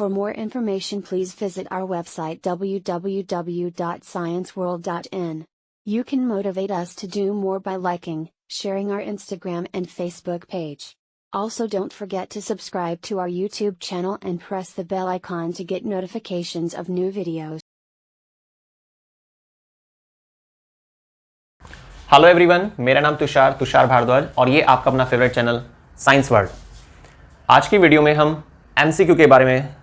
For more information, please visit our website www.scienceworld.in. You can motivate us to do more by liking, sharing our Instagram and Facebook page. Also, don't forget to subscribe to our YouTube channel and press the bell icon to get notifications of new videos. Hello everyone, मेरा नाम तुषार भारद्वाज और ये आपका अपना favourite channel science world. आज की video में हम एमसीक्यू के बारे में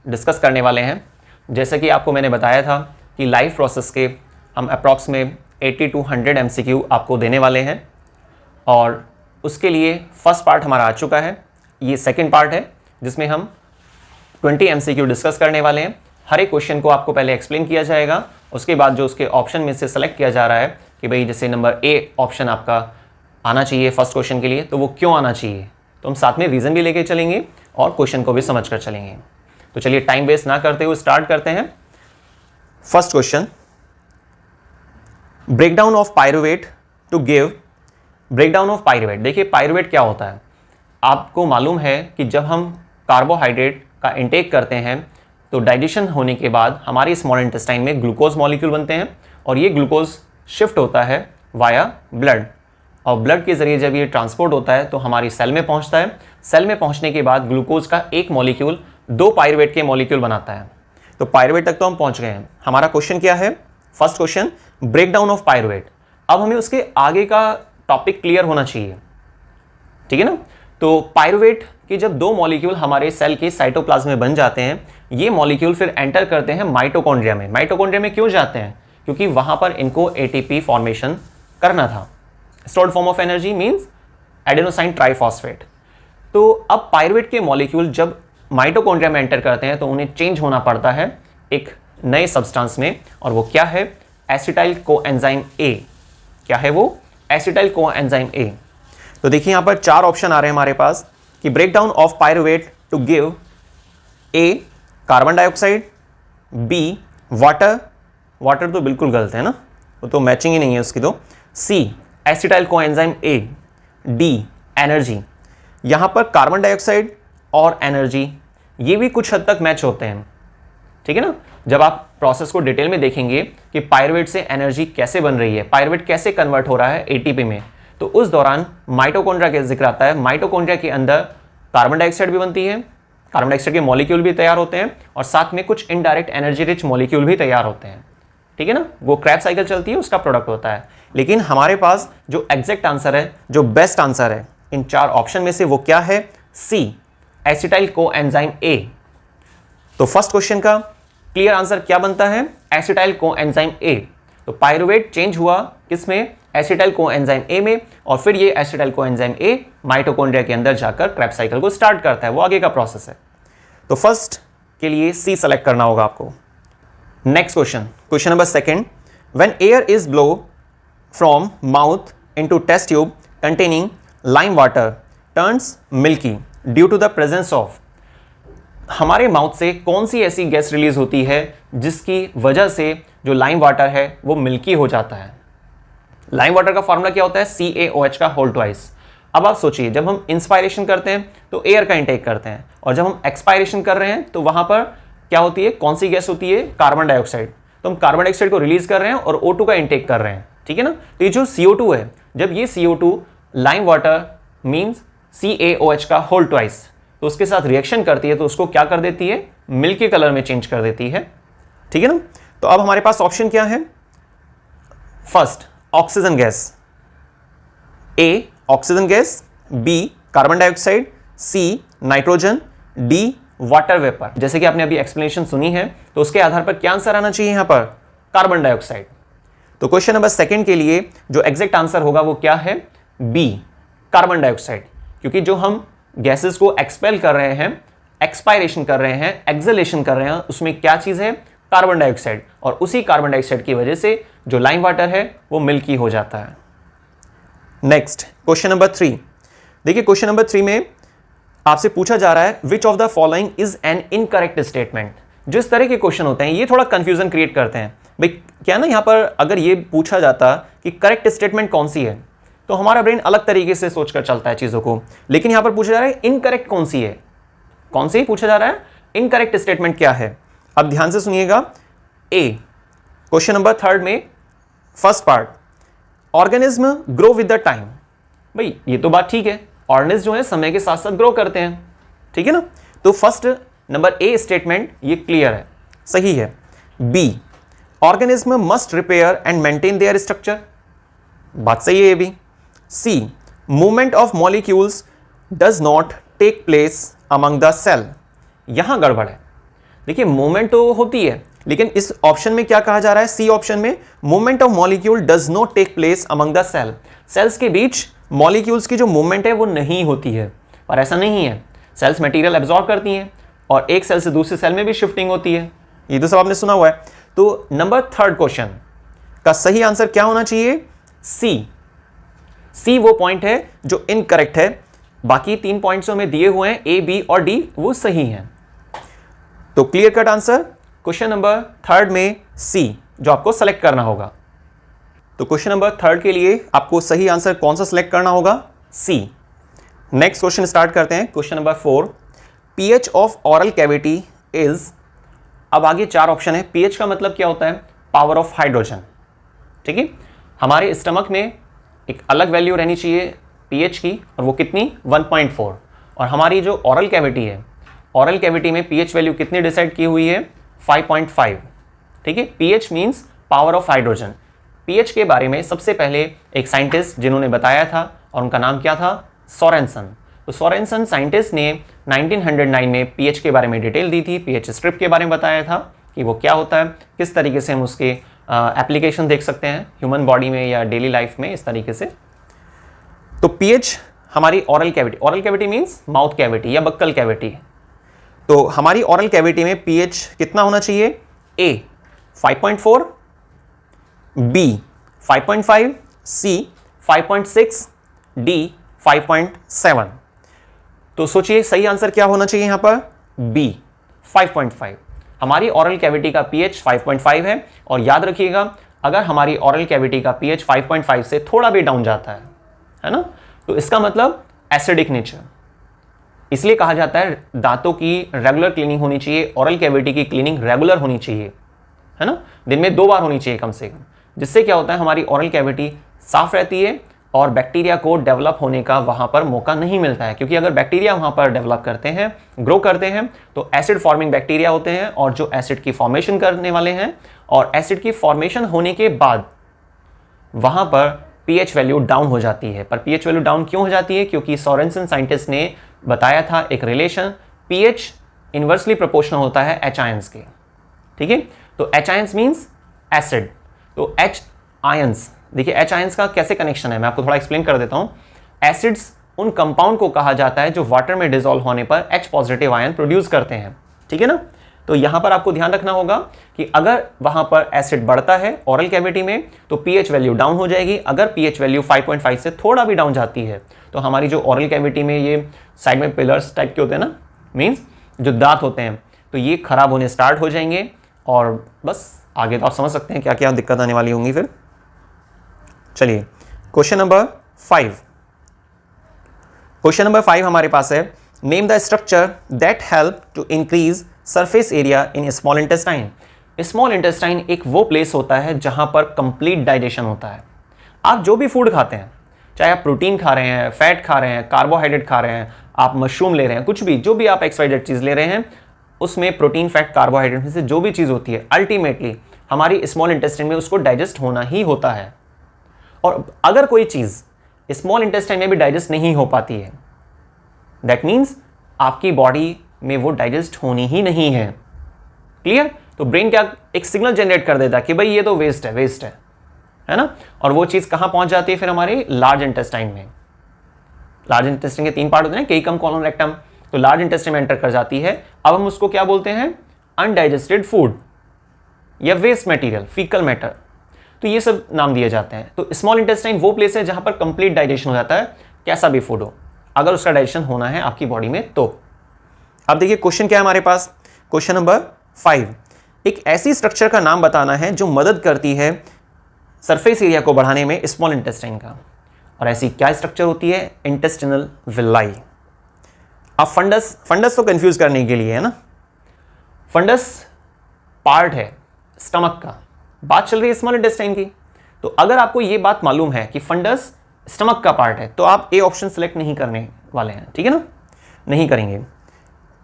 डिस्कस करने वाले हैं। जैसे कि आपको मैंने बताया था कि लाइव प्रोसेस के हम अप्रॉक्स में 80 to 100 एमसीक्यू आपको देने वाले हैं और उसके लिए फर्स्ट पार्ट हमारा आ चुका है। ये सेकंड पार्ट है जिसमें हम 20 एमसीक्यू डिस्कस करने वाले हैं। हर एक क्वेश्चन को आपको पहले एक्सप्लेन किया जाएगा, उसके बाद जो उसके ऑप्शन में से सेलेक्ट किया जा रहा है कि भाई जैसे नंबर ए ऑप्शन आपका आना चाहिए फर्स्ट क्वेश्चन के लिए, तो वो क्यों आना चाहिए, तो हम साथ में रीज़न भी लेके चलेंगे और क्वेश्चन को भी समझ कर चलेंगे। तो चलिए टाइम वेस्ट ना करते हुए स्टार्ट करते हैं। First question, breakdown of pyruvate to give breakdown of pyruvate. देखिए पायरुवेट क्या होता है, आपको मालूम है कि जब हम कार्बोहाइड्रेट का इंटेक करते हैं तो डाइजेशन होने के बाद हमारे स्मॉल इंटेस्टाइन में ग्लूकोज मॉलिक्यूल बनते हैं और ये ग्लूकोज शिफ्ट होता है वाया ब्लड और ब्लड के जरिए जब ये ट्रांसपोर्ट होता है तो हमारी सेल में पहुंचता है। सेल में पहुंचने के बाद ग्लूकोज का एक मॉलिक्यूल दो पायरुवेट के मॉलिक्यूल बनाता है। तो पायरुवेट तक तो हम पहुंच गए हैं। हमारा क्वेश्चन क्या है, first question, breakdown of pyruvate. अब हमें उसके आगे का टॉपिक क्लियर होना चाहिए, ठीक है ना। तो पायरुवेट के जब दो मॉलिक्यूल हमारे सेल के साइटोप्लाज्म में बन जाते हैं, ये मॉलिक्यूल फिर एंटर करते हैं माइटोकॉन्ड्रिया में। माइटोकॉन्ड्रिया में क्यों जाते हैं, क्योंकि वहां पर इनको एटीपी फॉर्मेशन करना था। Stored form of energy means adenosine triphosphate. तो अब पायरुवेट के मॉलिक्यूल जब माइटोकॉन्ड्रिया में एंटर करते हैं तो उन्हें चेंज होना पड़ता है एक नए सब्सटेंस में, और वो क्या है, एसिटाइल कोएंजाइम ए। क्या है वो, एसिटाइल कोएंजाइम ए। तो देखिए यहां पर चार ऑप्शन आ रहे हैं हमारे पास कि breakdown of pyruvate to give A carbon dioxide, B water, water तो बिल्कुल गलत है ना, वो तो मैचिंग ही नहीं है उसकी। तो C acetyl coenzyme A, D energy. यहां पर कार्बन डाइऑक्साइड और एनर्जी ये भी कुछ हद तक मैच होते हैं, ठीक है ना। जब आप प्रोसेस को डिटेल में देखेंगे कि पायरुवेट से एनर्जी कैसे बन रही है, पायरुवेट कैसे कन्वर्ट हो रहा है एटीपी में, तो उस दौरान माइटोकॉन्ड्रिया का जिक्र आता है। माइटोकॉन्ड्रिया के अंदर कार्बन डाइऑक्साइड भी बनती है, कार्बन डाइऑक्साइड के मॉलिक्यूल भी तैयार होते हैं और साथ में कुछ इनडायरेक्ट एनर्जी रिच मॉलिक्यूल भी तैयार होते हैं, ठीक है ना। वो क्रैब साइकिल चलती है, उसका प्रोडक्ट होता है। लेकिन हमारे पास जो एग्जैक्ट आंसर है, जो बेस्ट आंसर है इन चार ऑप्शन में से, वो क्या है, सी एसिटाइल कोएंजाइम ए। तो फर्स्ट क्वेश्चन का क्लियर आंसर क्या बनता है, एसिटाइल कोएंजाइम ए। तो पायरुवेट चेंज हुआ किसमें, एसिटाइल कोएंजाइम ए में, और फिर ये एसिटाइल कोएंजाइम ए माइटोकॉन्ड्रिया के अंदर जाकर क्रैब साइकिल को स्टार्ट करता है, वो आगे का प्रोसेस है। तो फर्स्ट के लिए सी सेलेक्ट करना होगा आपको। Next question, question number second, when air is blow from mouth into test tube containing lime water turns milky due to the presence of. हमारे माउथ से कौन सी ऐसी गैस रिलीज होती है जिसकी वजह से जो लाइम वाटर है वो मिल्की हो जाता है। लाइम वाटर का फॉर्मूला क्या होता है, CaOH का होल ट्वाइस। अब आप सोचिए, जब हम इंस्पायरेशन करते हैं तो एयर का इंटेक करते हैं, और जब हम एक्सपायरेशन कर रहे हैं तो वहां पर क्या होती है, कौन सी गैस होती है, कार्बन डाइऑक्साइड। तो हम कार्बन डाइऑक्साइड को रिलीज कर रहे हैं और O2 का इंटेक कर रहे हैं, ठीक है ना। तो ये जो CO2 है, जब ये CO2 lime water means CaOH का होल ट्वाइस, तो उसके साथ रिएक्शन करती है तो उसको क्या कर देती है, मिल्की कलर में चेंज कर देती है, ठीक है ना। तो अब हमारे पास ऑप्शन क्या है, first oxygen gas, A oxygen gas, B carbon dioxide, C nitrogen, D water vapour. जैसे कि आपने अभी एक्सप्लेनेशन सुनी है तो उसके आधार पर क्या आंसर आना चाहिए यहां पर, कार्बन डाइऑक्साइड। तो क्वेश्चन नंबर सेकंड के लिए जो एग्जैक्ट आंसर होगा वो क्या है, बी कार्बन डाइऑक्साइड। क्योंकि जो हम गैसेस को एक्सपेल कर रहे हैं, एक्सपायरेशन कर रहे हैं, एक्सलेशन कर रहे हैं, उसमें क्या चीज है, कार्बन डाइऑक्साइड, और उसी कार्बन डाइऑक्साइड की वजह से जो लाइम वाटर है वो मिल्की हो जाता है। नेक्स्ट क्वेश्चन नंबर 3, देखिए क्वेश्चन नंबर 3 में आपसे पूछा जा रहा है विच of the following is an incorrect statement. जो इस तरह के क्वेश्चन होते हैं ये थोड़ा कंफ्यूजन क्रिएट करते हैं। भाई क्या ना, यहां पर अगर ये पूछा जाता कि करेक्ट स्टेटमेंट कौन सी है तो हमारा ब्रेन अलग तरीके से सोचकर चलता है चीजों को, लेकिन यहां पर पूछा जा रहा है इनकरेक्ट कौन सी है, कौन सी पूछा जा रहा है, इनकरेक्ट स्टेटमेंट क्या है? अब ध्यान से सुनिएगा। ए, क्वेश्चन नंबर 3 में first part, organism grow with the time. भाई ये तो बात ठीक है, ऑर्गेनिज्म जो है समय के साथ साथ ग्रो करते हैं, ठीक है ना? तो फर्स्ट नंबर ए स्टेटमेंट ये क्लियर है, सही है। B, organism must repair and maintain their structure, बात सही है ये भी। C, movement of molecules does not take place among the cell, यहां गड़बड़ है। देखिए मूवमेंट तो होती है, लेकिन इस ऑप्शन में क्या कहा जा रहा है? सी ऑप्शन में movement of molecule does not take place among the cell, cells के बीच मॉलिक्यूल्स की जो मूवमेंट है वो नहीं होती है। पर ऐसा नहीं है, सेल्स मटेरियल एब्जॉर्ब करती हैं और एक सेल से दूसरे सेल में भी शिफ्टिंग होती है, ये तो सब आपने सुना हुआ है। तो नंबर 3 क्वेश्चन का सही आंसर क्या होना चाहिए? सी। सी वो पॉइंट है जो इनकरेक्ट है, बाकी 3 पॉइंट्स में दिए हुए हैं ए, बी और डी, वो सही हैं। तो clear cut answer question number 3 में सी जो आपको सेलेक्ट करना होगा। तो क्वेश्चन नंबर 3 के लिए आपको सही आंसर कौन सा सेलेक्ट करना होगा? सी। नेक्स्ट क्वेश्चन स्टार्ट करते हैं। Question number 4, pH of oral cavity is, अब आगे 4 ऑप्शन है। पीएच का मतलब क्या होता है? पावर ऑफ हाइड्रोजन, ठीक है। हमारे स्टमक में एक अलग वैल्यू रहनी चाहिए पीएच की, और वो कितनी? 1.4। और हमारी जो ऑरल कैविटी है, ऑरल कैविटी में पीएच वैल्यू कितनी डिसाइड की हुई है? 5.5, ठीक है। PH means power of hydrogen. PH के बारे में सबसे पहले एक साइंटिस्ट जिन्होंने बताया था, और उनका नाम क्या था? सोरेनसन। तो सोरेनसन साइंटिस्ट ने 1909 में पीएच के बारे में डिटेल दी थी, पीएच स्ट्रिप के बारे में बताया था कि वो क्या होता है, किस तरीके से हम उसके एप्लीकेशन देख सकते हैं ह्यूमन बॉडी में या डेली लाइफ में, इस तरीके से। तो पीएच हमारी oral cavity, oral cavity means mouth cavity या बक्कल कैविटी। तो हमारी ऑरल कैविटी में पीएच कितना होना चाहिए? A 5.4, B 5.5, C 5.6, D 5.7। तो सोचिए सही आंसर क्या होना चाहिए यहां पर? बी 5.5। हमारी ऑरल कैविटी का पीएच 5.5 है, और याद रखिएगा अगर हमारी ऑरल कैविटी का पीएच 5.5 से थोड़ा भी डाउन जाता है ना, तो इसका मतलब एसिडिक नेचर। इसलिए कहा जाता है दांतों की रेगुलर क्लीनिंग होनी चाहिए, ऑरल कैविटी की क्लीनिंग रेगुलर होनी चाहिए, है ना, दिन में 2 बार होनी चाहिए कम से कम। जिससे क्या होता है, हमारी ऑरल कैविटी साफ रहती है और बैक्टीरिया को डेवलप होने का वहां पर मौका नहीं मिलता है। क्योंकि अगर बैक्टीरिया वहां पर डेवलप करते हैं, ग्रो करते हैं, तो एसिड फॉर्मिंग बैक्टीरिया होते हैं, और जो एसिड की फॉर्मेशन करने वाले हैं, और एसिड की फॉर्मेशन होने के बाद वहां पर पीएच वैल्यू डाउन हो जाती है। पर पीएच वैल्यू डाउन क्यों हो जाती है? क्योंकि सोरेनसन साइंटिस्ट ने बताया था एक रिलेशन, पीएच इनवर्सली प्रोपोर्शनल होता है एच आयंस के, ठीक है। तो एच आयंस मींस एसिड, तो एच आयंस, देखिए एच आयंस का कैसे कनेक्शन है मैं आपको थोड़ा एक्सप्लेन कर देता हूं। एसिड्स उन कंपाउंड को कहा जाता है जो वाटर में डिसॉल्व होने पर एच पॉजिटिव आयन प्रोड्यूस करते हैं, ठीक है ना। तो यहां पर आपको ध्यान रखना होगा कि अगर वहां पर एसिड बढ़ता है ऑरल कैविटी में, तो पीएच वैल्यू डाउन हो जाएगी। अगर पीएच वैल्यू 5.5 से थोड़ा भी डाउन जाती है, तो हमारी जो ऑरल कैविटी में ये साइड में पिलर्स टाइप के होते हैं ना, मीन्स जो दांत होते हैं, तो ये खराब होने स्टार्ट हो जाएंगे, और बस आगे तो आप समझ सकते हैं क्या क्या दिक्कत आने वाली होंगी फिर। चलिए क्वेश्चन नंबर 5। क्वेश्चन नंबर 5 हमारे पास है, name the structure that help to increase surface area in small intestine. Small intestine एक वो प्लेस होता है जहां पर कंप्लीट डाइजेशन होता है। आप जो भी फूड खाते हैं, चाहे आप प्रोटीन खा रहे हैं, फैट खा रहे हैं, कार्बोहाइड्रेट खा रहे हैं, आप मशरूम ले रहे हैं, कुछ भी, जो भी आप एक्सवाइजेड चीज ले रहे हैं, उसमें प्रोटीन, फैट, कार्बोहाइड्रेट में से जो भी चीज होती है, अल्टीमेटली हमारी स्मॉल इंटेस्टाइन में उसको डाइजेस्ट होना ही होता है। और अगर कोई चीज स्मॉल इंटेस्टाइन में भी डाइजेस्ट नहीं हो पाती है, दैट मीन्स आपकी बॉडी में वो डाइजेस्ट होनी ही नहीं है। क्लियर? तो ब्रेन क्या एक सिग्नल जनरेट कर देता है कि भाई ये तो वेस्ट है, वेस्ट है ना, और वो चीज कहां पहुंच जाती है फिर हमारे लार्ज इंटेस्टाइन में। लार्ज इंटेस्टाइन के 3 पार्ट होते हैं, केइकम, कोलोन, रेक्टम। तो लार्ज इंटेस्टाइन में एंटर कर जाती है। अब हम उसको क्या बोलते हैं? अनडाइजेस्टेड फूड या वेस्ट मटेरियल, फीकल मैटर, तो ये सब नाम दिए जाते हैं। तो स्मॉल इंटेस्टाइन वो प्लेस है जहां पर कंप्लीट डाइजेशन हो जाता है, कैसा भी फूड हो, अगर उसका डाइजेशन होना है आपकी बॉडी में तो। अब देखिए क्वेश्चन क्या है हमारे पास। क्वेश्चन नंबर 5, एक ऐसी स्ट्रक्चर का नाम बताना है जो मदद करती है सरफेस एरिया को बढ़ाने में स्मॉल इंटेस्टाइन का। और ऐसी क्या स्ट्रक्चर होती है? Intestinal villi. अब फंडस तो कंफ्यूज करने के लिए है ना, फंडस पार्ट है स्टमक का, बात चल रही है स्मॉल इंटेस्टाइन की। तो अगर आपको ये बात मालूम है कि फंडस स्टमक का पार्ट है तो आप ए ऑप्शन सेलेक्ट नहीं करने वाले हैं, ठीक है ना, नहीं करेंगे।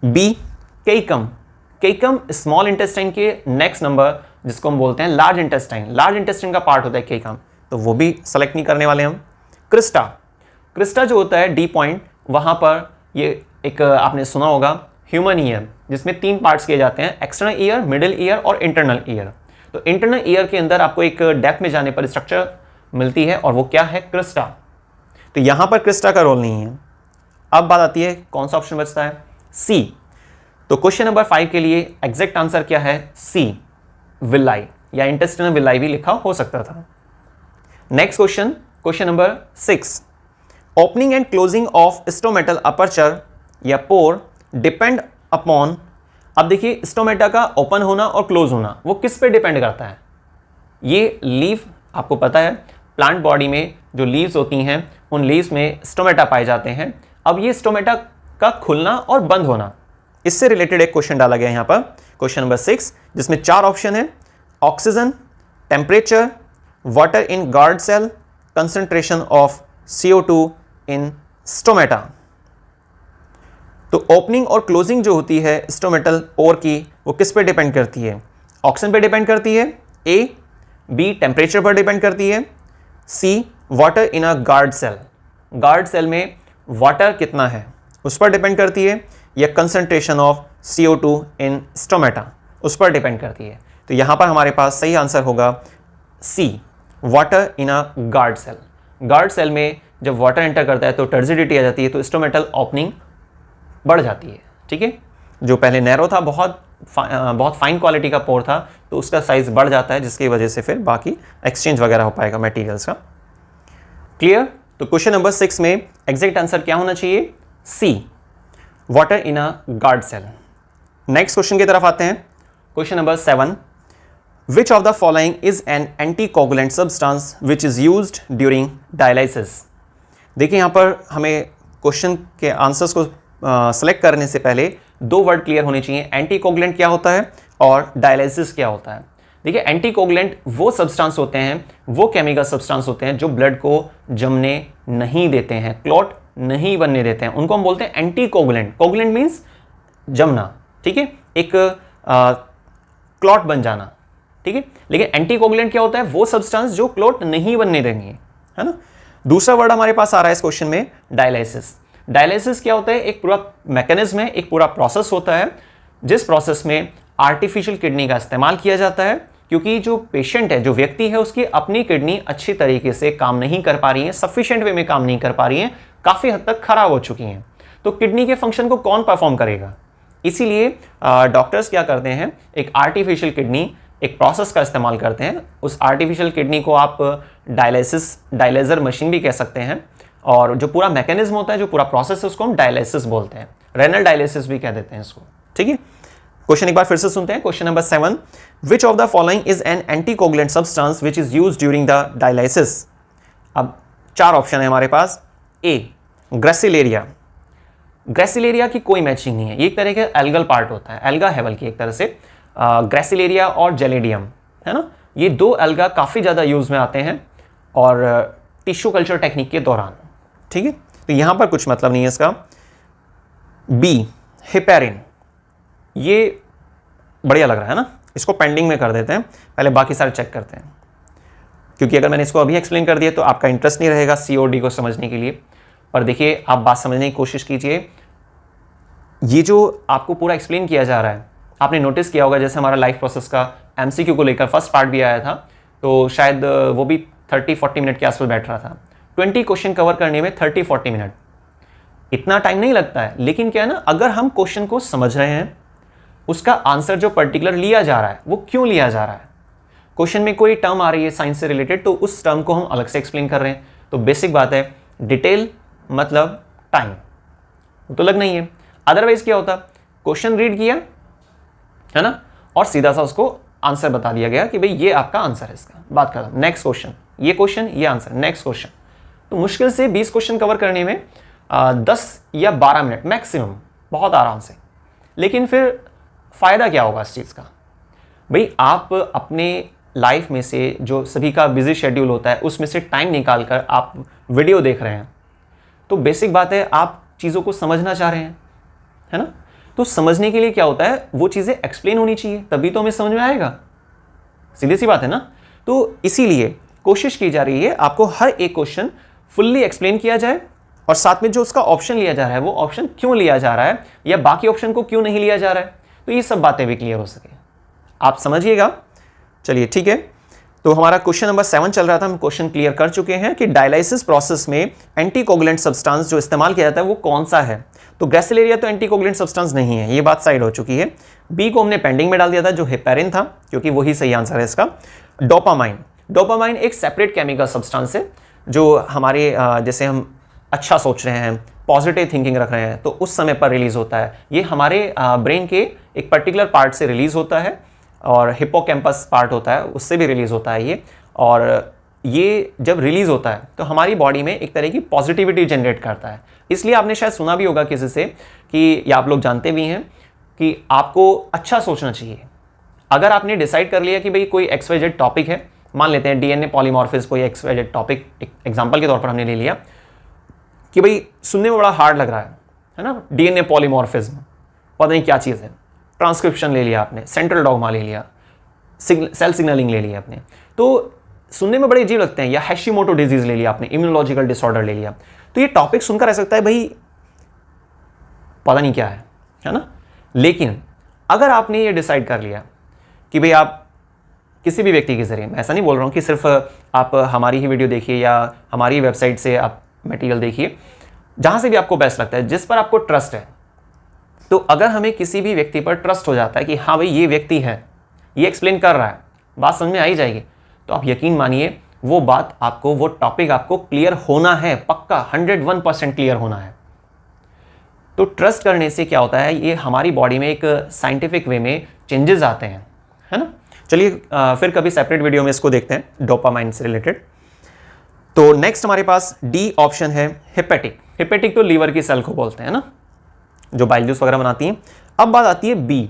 बी केइकम, केइकम स्मॉल इंटेस्टाइन के नेक्स्ट नंबर जिसको हम बोलते हैं लार्ज इंटेस्टाइन, लार्ज इंटेस्टाइन का पार्ट होता है केइकम, तो वो भी सेलेक्ट नहीं करने वाले हम। क्रिस्टा, क्रिस्टा जो होता है डी पॉइंट, वहां पर ये एक आपने सुना होगा ह्यूमन ईयर जिसमें 3 पार्ट्स किए जाते हैं, एक्सटर्नल ईयर, मिडिल ईयर और इंटरनल ईयर। तो इंटरनल ईयर के अंदर आपको एक डेप्थ में जाने पर स्ट्रक्चर मिलती है और वो क्या है, क्रिस्टा। तो यहां पर क्रिस्टा का रोल नहीं है। अब बात आती है कौन सा ऑप्शन बचता है, सी। तो क्वेश्चन नंबर 5 के लिए एग्जैक्ट आंसर क्या है, सी विलाई, या इंटेस्टिनल विलाई भी लिखा हो सकता था। Next question, question number 6, opening and closing of stomatal aperture या पोर डिपेंड अपॉन। अब देखिए स्टोमेटा का ओपन होना और क्लोज होना वो किस पे डिपेंड करता है, ये लीफ आपको पता है प्लांट बॉडी में जो लीव्स होती हैं उन लीव्स में स्टोमेटा पाए जाते हैं। अब ये स्टोमेटा का खुलना और बंद होना, इससे रिलेटेड एक क्वेश्चन डाला गया यहां पर, क्वेश्चन नंबर 6, जिसमें 4 ऑप्शन है, oxygen, temperature, water in guard cell, concentration of CO2 in stomata. तो ओपनिंग और क्लोजिंग जो होती है स्टोमेटल पोर की वो किस पे डिपेंड करती है, ऑक्सीजन पे डिपेंड करती है, ए, बी टेम्परेचर पर डिपेंड करती है, C water in a guard cell, guard cell में वाटर कितना है उस पर डिपेंड करती है, या concentration of CO2 in stomata उस पर डिपेंड करती है। तो यहां पर हमारे पास सही आंसर होगा C, water in a guard cell. Guard cell में जब वाटर एंटर करता है तो टर्जिडिटी आ जाती है, तो स्टोमेटल ओपनिंग बढ़ जाती है, ठीक है। जो पहले नैरो था, बहुत फाइन क्वालिटी का पोर था, तो उसका साइज बढ़ जाता है, जिसकी वजह से फिर बाकी एक्सचेंज वगैरह हो पाएगा मटेरियल्स का। क्लियर। तो क्वेश्चन नंबर 6 में एग्जैक्ट आंसर क्या होना चाहिए, C, water in a guard cell. Next question की तरफ आते हैं, question number 7, which of the following is an anticoagulant substance which is used during dialysis. देखिए यहां पर हमें क्वेश्चन के आंसर्स को सेलेक्ट करने से पहले 2 वर्ड क्लियर होने चाहिए, एंटीकोगुलेंट क्या होता है और डायलिसिस क्या होता है। देखिए एंटीकोगुलेंट वो सब्सटेंस होते हैं, वो केमिकल सब्सटेंस होते हैं जो ब्लड को जमने नहीं देते हैं, क्लॉट नहीं बनने देते हैं, उनको हम बोलते हैं एंटीकोगुलेंट। कोगुलेंट मीन्स जमना, ठीक है, एक क्लॉट बन जाना, ठीक है। लेकिन एंटीकोगुलेंट क्या होता है, वो सब्सटेंस जो क्लॉट नहीं बनने देंगे, है ना। दूसरा वर्ड हमारे पास आ रहा है इस क्वेश्चन में, डायलिसिस। डायलिसिस क्या होता है, एक पूरा मैकेनिज्म है, एक पूरा प्रोसेस होता है, जिस प्रोसेस में आर्टिफिशियल किडनी का इस्तेमाल किया जाता है, क्योंकि जो पेशेंट है, जो व्यक्ति है, उसकी अपनी किडनी अच्छी तरीके से काम नहीं कर पा रही है, सफिशिएंट वे में काम नहीं कर पा रही है, काफी हद तक खराब हो चुकी हैं। तो किडनी के फंक्शन को कौन परफॉर्म करेगा, इसीलिए डॉक्टर्स क्या करते हैं, एक आर्टिफिशियल किडनी, एक प्रोसेस का इस्तेमाल करते हैं। उस आर्टिफिशियल किडनी को आप डायलिसर मशीन भी कह सकते हैं, और जो पूरा मैकेनिज्म होता है, जो पूरा प्रोसेस है, उसको हम डायलिसिस बोलते हैं, रेनल डायलिसिस भी कह देते हैं इसको, ठीक है। क्वेश्चन एक बार फिर से सुनते हैं, question number 7, which of the following is an anticoagulant substance which is used during the dialysis. अब 4 ऑप्शन है हमारे पास, ए ग्रेसिलेरिया, ग्रेसिलेरिया की कोई मैचिंग नहीं है, ये एक तरह का एल्गल पार्ट होता है, एल्गा है बल्कि एक तरह से, ग्रेसिलेरिया और जेलेडियम, है ना, ये 2 एल्गा काफी ज्यादा यूज में आते हैं और टिश्यू कल्चर टेक्निक के दौरान, ठीक है। तो यहां पर कुछ मतलब नहीं है इसका। बी हिपेरिन, ये बढ़िया लग रहा है ना, इसको पेंडिंग में कर देते हैं, पहले बाकी सारे चेक करते हैं, क्योंकि अगर मैंने इसको अभी एक्सप्लेन कर दिया तो आपका इंटरेस्ट नहीं रहेगा COD को समझने के लिए। पर देखिए आप बात समझने की कोशिश कीजिए, ये जो आपको पूरा एक्सप्लेन किया जा रहा है, आपने नोटिस किया होगा जैसे हमारा लाइफ प्रोसेस का MCQ को लेकर फर्स्ट पार्ट भी आया था, तो शायद वो भी 30-40 मिनट के आसपास बैठ रहा था। 20 क्वेश्चन कवर करने में 30-40 मिनट इतना टाइम नहीं लगता है, लेकिन क्या है ना, अगर हम क्वेश्चन को समझ रहे हैं, उसका आंसर जो पर्टिकुलर लिया जा रहा है वो क्यों लिया जा रहा है, क्वेश्चन में कोई टर्म आ रही है साइंस से रिलेटेड, तो उस टर्म को हम अलग से एक्सप्लेन कर रहे हैं, तो बेसिक बात है, डिटेल मतलब टाइम तो लगना ही है। अदरवाइज क्या होता, क्वेश्चन रीड किया है ना, और सीधा सा उसको आंसर बता दिया गया कि भाई ये आपका आंसर है, इसका बात खत्म, नेक्स्ट क्वेश्चन, ये आंसर, नेक्स्ट क्वेश्चन। तो मुश्किल से 20 क्वेश्चन कवर करने में 10 या 12 मिनट मैक्सिमम, बहुत आराम से। लेकिन फिर फायदा क्या होगा इस चीज का? भाई आप अपने लाइफ में से जो सभी का बिजी शेड्यूल होता है उसमें से टाइम निकालकर आप वीडियो देख रहे हैं, तो बेसिक बात है आप चीज़ों को समझना चाह रहे हैं, है ना? तो समझने के लिए क्या होता है, वो चीज़ें एक्सप्लेन होनी चाहिए, तभी तो हमें समझ में आएगा। सीधी सी बात है ना? तो इसीलिए कोशिश की जा रही है आपको हर एक क्वेश्चन फुल्ली एक्सप्लेन किया जाए, और साथ में जो उसका ऑप्शन लिया जा रहा है वो ऑप्शन क्यों लिया जा रहा है या बाकी ऑप्शन को क्यों नहीं लिया जा रहा है, तो ये सब बातें भी क्लियर हो सके। आप समझिएगा। चलिए ठीक है, तो हमारा क्वेश्चन नंबर 7 चल रहा था, हम क्वेश्चन क्लियर कर चुके हैं कि डायलिसिस प्रोसेस में एंटीकोगुलेंट सब्सटेंस जो इस्तेमाल किया जाता है वो कौन सा है। तो ग्रेसिलेरिया तो एंटीकोगुलेंट सब्सटेंस नहीं है, ये बात साइड हो चुकी है। बी को हमने पेंडिंग में डाल दिया था जो हेपेरिन था, क्योंकि वही सही आंसर है इसका। डोपामाइन, डोपामाइन एक सेपरेट केमिकल सब्सटेंस है जो हमारे जैसे हम अच्छा सोच रहे हैं, पॉजिटिव थिंकिंग रख रहे हैं, तो उस समय पर रिलीज होता है। ये हमारे ब्रेन के एक पर्टिकुलर पार्ट से रिलीज होता है, और हिप्पोकैम्पस पार्ट होता है उससे भी रिलीज होता है ये। और ये जब रिलीज होता है तो हमारी बॉडी में एक तरह की पॉजिटिविटी जनरेट करता है। इसलिए आपने शायद सुना भी होगा किसी से कि, या आप लोग जानते भी हैं कि आपको अच्छा सोचना चाहिए। अगर आपने डिसाइड कर लिया कि भाई कोई XYZ टॉपिक है, मान लेते हैं DNA पॉलीमॉर्फिज्म, कोई XYZ टॉपिक एग्जाम्पल के तौर पर हमने ले लिया कि भाई सुनने में बड़ा हार्ड लग रहा है ना, DNA पॉलीमॉर्फिज्म, पता नहीं क्या चीज़ है। ट्रांसक्रिप्शन ले लिया आपने, सेंट्रल डॉग्मा ले लिया, सेल सिग्नलिंग ले लिया आपने, तो सुनने में बड़े अजीब लगते हैं। या हैशिमोटो डिजीज ले लिया आपने, इम्यूनोलॉजिकल डिसऑर्डर ले लिया, तो ये टॉपिक सुनकर ऐसा लगता है भाई पता नहीं क्या है ना। लेकिन अगर आपने ये डिसाइड कर लिया कि भाई आप किसी भी व्यक्ति के जरिए, मैं ऐसा नहीं बोल रहा हूँ कि सिर्फ आप हमारी ही वीडियो देखिए या हमारी वेबसाइट से आप मटेरियल देखिए, जहाँ से भी आपको बेस्ट लगता है, जिस पर आपको ट्रस्ट है, तो अगर हमें किसी भी व्यक्ति पर ट्रस्ट हो जाता है कि हाँ भाई ये व्यक्ति है, ये एक्सप्लेन कर रहा है, बात समझ में आ ही जाएगी, तो आप यकीन मानिए वो बात आपको, वो टॉपिक आपको क्लियर होना है, पक्का 101% क्लियर होना है। तो ट्रस्ट करने से क्या होता है, ये हमारी बॉडी में एक साइंटिफिक वे में चेंजेस आते हैं, है ना। चलिए फिर कभी सेपरेट वीडियो में इसको देखते हैं, डोपामाइन से रिलेटेड। तो नेक्स्ट हमारे पास डी ऑप्शन है हेपेटिक। हेपेटिक तो लीवर की सेल को बोलते हैं ना, जो बाइल जूस वगैरह बनाती हैं। अब बात आती है बी,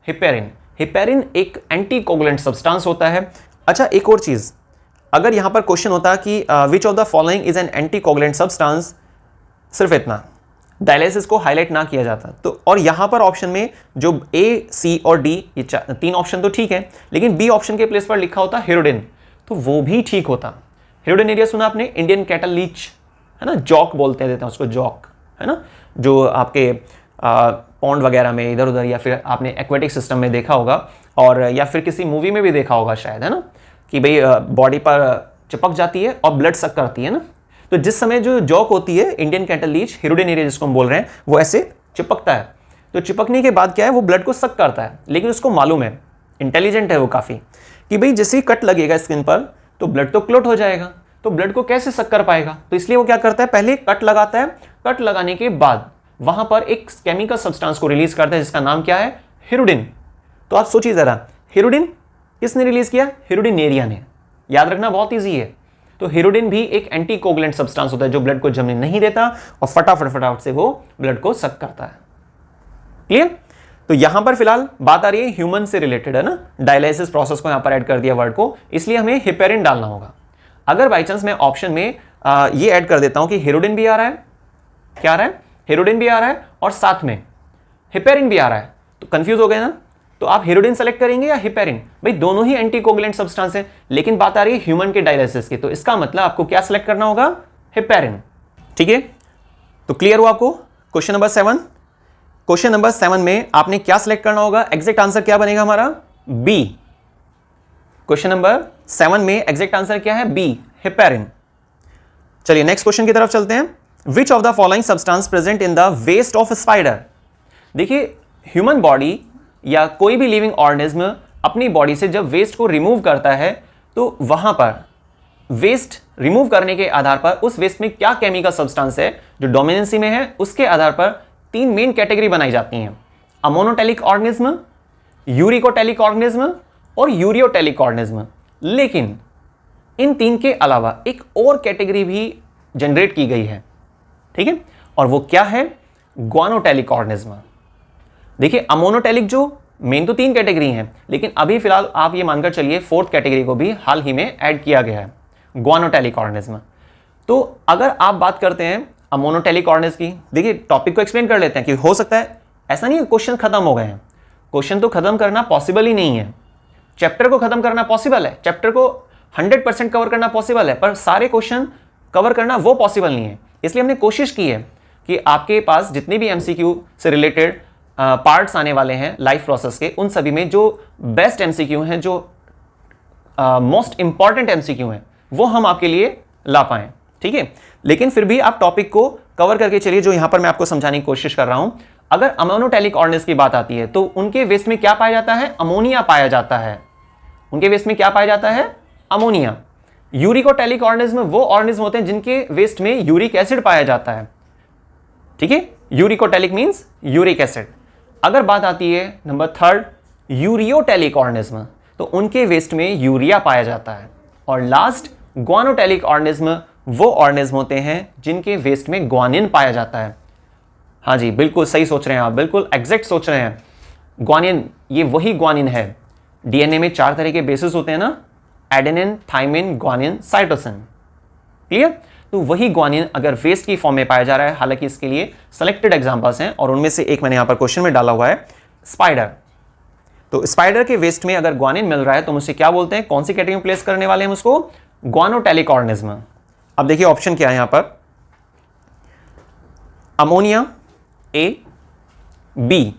हेपेरिन। हेपेरिन एक एंटीकोगुलेंट सब्सटेंस होता है। अच्छा, एक और चीज, अगर यहां पर क्वेश्चन होता कि विच of the following is an anticoagulant substance, सिर्फ इतना, डायलिसिस को हाईलाइट ना किया जाता, तो और यहां पर ऑप्शन में जो ए, सी और डी, ये 3 ऑप्शन तो ठीक है, लेकिन बी ऑप्शन के प्लेस पर लिखा होता हिरोडिन, तो वो भी ठीक होता। हिरोडिनेरिया सुना आपने, इंडियन कैटल लीच, है ना, जॉक बोलते देते हैं उसको, जॉक, है ना, जो आपके पॉन्ड वगैरह में इधर उधर, या फिर आपने एक्वेटिक सिस्टम में देखा होगा, और या फिर किसी मूवी में भी देखा होगा शायद, है ना, कि भाई बॉडी पर चिपक जाती है और ब्लड सक करती है ना। तो जिस समय जो जॉक होती है, इंडियन कैटल लीच, हिरोडिनेरिया जिसको हम बोल रहे हैं, वो ऐसे चिपकता है। तो चिपकने के बाद क्या है, वो ब्लड को सक करता है, लेकिन उसको मालूम है, इंटेलिजेंट है वो काफ़ी, कि भाई जैसे ही कट लगेगा स्किन पर तो ब्लड तो क्लॉट हो जाएगा, तो ब्लड को कैसे सक कर पाएगा, तो इसलिए वो क्या करता है, पहले कट लगाता है, कट लगाने के बाद वहां पर एक केमिकल सब्सटेंस को रिलीज करता है जिसका नाम क्या है, हिरोडिन। तो आप सोचिए जरा, हिरोडिन किसने रिलीज किया, हिरोडिनेरिया ने। याद रखना बहुत ईजी है। तो हिरोडिन भी एक एंटीकोगुलेंट सब्सटेंस होता है जो ब्लड को जमने नहीं देता और फटाफट से वो ब्लड को सक करता है। क्लियर। तो यहां पर फिलहाल बात आ रही है ह्यूमन से रिलेटेड, है ना, डायलिसिस प्रोसेस को यहां पर ऐड कर दिया वर्ड को, इसलिए हमें हेपेरिन डालना होगा। अगर बाई चांस मैं ऑप्शन में ये ऐड कर देता हूं कि हिरोडिन भी आ रहा है, क्या आ रहा है, हिरोडिन भी आ रहा है और साथ में हेपेरिन भी आ रहा है, तो कंफ्यूज हो गए ना। तो आप हिरोडिन सेलेक्ट करेंगे या हेपेरिन, भाई दोनों ही एंटीकोगुलेंट सब्सटेंस है, लेकिन बात आ रही है ह्यूमन के डायलिसिस की, तो इसका मतलब आपको क्या सेलेक्ट करना होगा, हेपेरिन। ठीक है, तो क्लियर हुआ आपको क्वेश्चन नंबर 7। क्वेश्चन नंबर 7 में आपने क्या सिलेक्ट करना होगा, एग्जैक्ट आंसर क्या बनेगा हमारा, बी। क्वेश्चन नंबर 7 में एग्जैक्ट आंसर क्या है, बी, हेपेरिन। चलिए नेक्स्ट क्वेश्चन की तरफ चलते हैं। Which of the following substance present in the waste of spider. देखिए ह्यूमन बॉडी या कोई भी लिविंग ऑर्गेनिज्म अपनी बॉडी से जब वेस्ट को रिमूव करता है, तो वहां पर वेस्ट रिमूव करने के आधार पर उस वेस्ट में क्या केमिकल सब्सटेंस है जो डोमिनेंसी में है, उसके आधार पर 3 मेन कैटेगरी बनाई जाती हैं, अमोनोटेलिक ऑर्गेनिज्म, यूरिकोटेलिक ऑर्गेनिज्म और यूरियोटेलिक ऑर्गेनिज्म। लेकिन इन 3 के अलावा एक और कैटेगरी भी जनरेट की गई है, ठीक है, और वो क्या है, ग्वानोटेलिक ऑर्गेनिज्म। देखिए अमोनोटेलिक जो मेन तो 3 कैटेगरी हैं, लेकिन अभी फिलहाल आप ये मानकर चलिए 4th कैटेगरी को भी हाल ही में ऐड किया गया है, ग्वानोटेलिक ऑर्गेनिज्म। तो अगर आप बात करते हैं अमोनोटेलिक ऑर्गेनिज्म की, देखिए टॉपिक को एक्सप्लेन कर लेते हैं कि हो सकता है ऐसा नहीं है क्वेश्चन खत्म हो गए हैं, क्वेश्चन तो खत्म करना पॉसिबल ही नहीं है। चैप्टर को खत्म करना पॉसिबल है, चैप्टर को 100% कवर करना पॉसिबल है, पर सारे क्वेश्चन कवर करना वो पॉसिबल नहीं है। इसलिए हमने कोशिश की है कि आपके पास जितने भी एमसीक्यू से रिलेटेड पार्ट्स आने वाले हैं लाइफ प्रोसेस के, उन सभी में जो बेस्ट एमसीक्यू हैं, जो मोस्ट इंपॉर्टेंट एमसीक्यू हैं, वो हम आपके लिए ला पाएं, ठीक है। लेकिन फिर भी आप टॉपिक को कवर करके चलिए, जो यहां पर मैं आपको समझाने की कोशिश कर रहा हूं। अगर अमोनोटेलिक ऑर्गेनिज्म की बात आती है तो उनके वेस्ट में क्या पाया जाता है? अमोनिया पाया जाता है। उनके वेस्ट में क्या पाया जाता है? अमोनिया। यूरिकोटेलिक ऑर्गेनिज्म वो ऑर्गेनिज्म होते हैं जिनके वेस्ट में यूरिक एसिड पाया जाता है, ठीक है। Uricotelic means uric acid. अगर बात आती है नंबर 3 यूरियोटेलिक ऑर्गेनिज्म, तो उनके वेस्ट में यूरिया पाया जाता है। और लास्ट ग्वानोटेलिक ऑर्गेनिज्म वो ऑर्गेनिज्म होते हैं जिनके वेस्ट में ग्वानिन पाया जाता है। हाँ जी, बिल्कुल सही सोच रहे हैं आप, बिल्कुल एग्जैक्ट सोच रहे हैं। ग्वानिन, ये वही ग्वानिन है। डीएनए में 4 तरह के बेसिस होते हैं ना, adenine, thymine, guanine, cytosine, clear. तो वही ग्वानिन अगर वेस्ट की फॉर्म में पाया जा रहा है, हालांकि इसके लिए सेलेक्टेड एग्जांपल्स हैं और उनमें से एक मैंने यहां पर क्वेश्चन में डाला हुआ है, स्पाइडर। तो स्पाइडर के वेस्ट में अगर ग्वानिन मिल रहा है तो हम उसे क्या बोलते हैं? कौन सी कैटेगरी में प्लेस करने वाले हैं उसको? ग्वानोटेलिक ऑर्गेनिज्म। अब देखिए ऑप्शन क्या है यहां पर, अमोनिया, ए, बी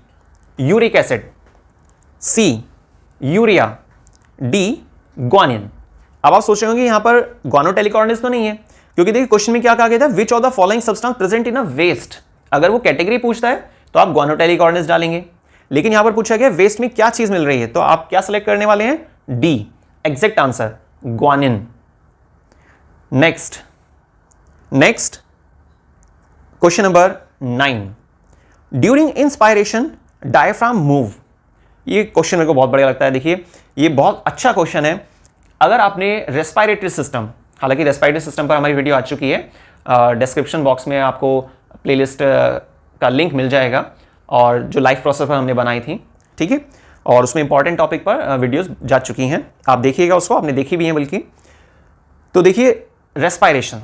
यूरिक एसिड, सी यूरिया, डी ग्वानिन। अब आप सोच रहे होंगे यहां पर ग्वानोटेलिक ऑर्गेनिज्म तो नहीं है, क्योंकि देखिए क्वेश्चन में क्या कहा गया था? Which of the following substance present in a waste. अगर वो कैटेगरी पूछता है तो आप ग्वानोटेलिक ऑर्गेनिज्म डालेंगे, लेकिन यहां पर पूछा गया वेस्ट में क्या चीज मिल रही है, तो आप क्या सिलेक्ट करने वाले हैं? D, exact answer, guanine. Next question number 9, during inspiration diaphragm move. ये क्वेश्चन मेरे को बहुत बढ़िया लगता है। देखिए ये बहुत अच्छा क्वेश्चन है। अगर आपने रेस्पिरेटरी सिस्टम, हालांकि रेस्पिरेटरी सिस्टम पर हमारी वीडियो आ चुकी है, डिस्क्रिप्शन बॉक्स में आपको प्लेलिस्ट का लिंक मिल जाएगा, और जो लाइफ प्रोसेस पर हमने बनाई थी, ठीक है, और उसमें इंपॉर्टेंट टॉपिक पर वीडियोस जा चुकी हैं, आप देखिएगा उसको, आपने देखी भी है बल्कि। तो देखिए रेस्पिरेशन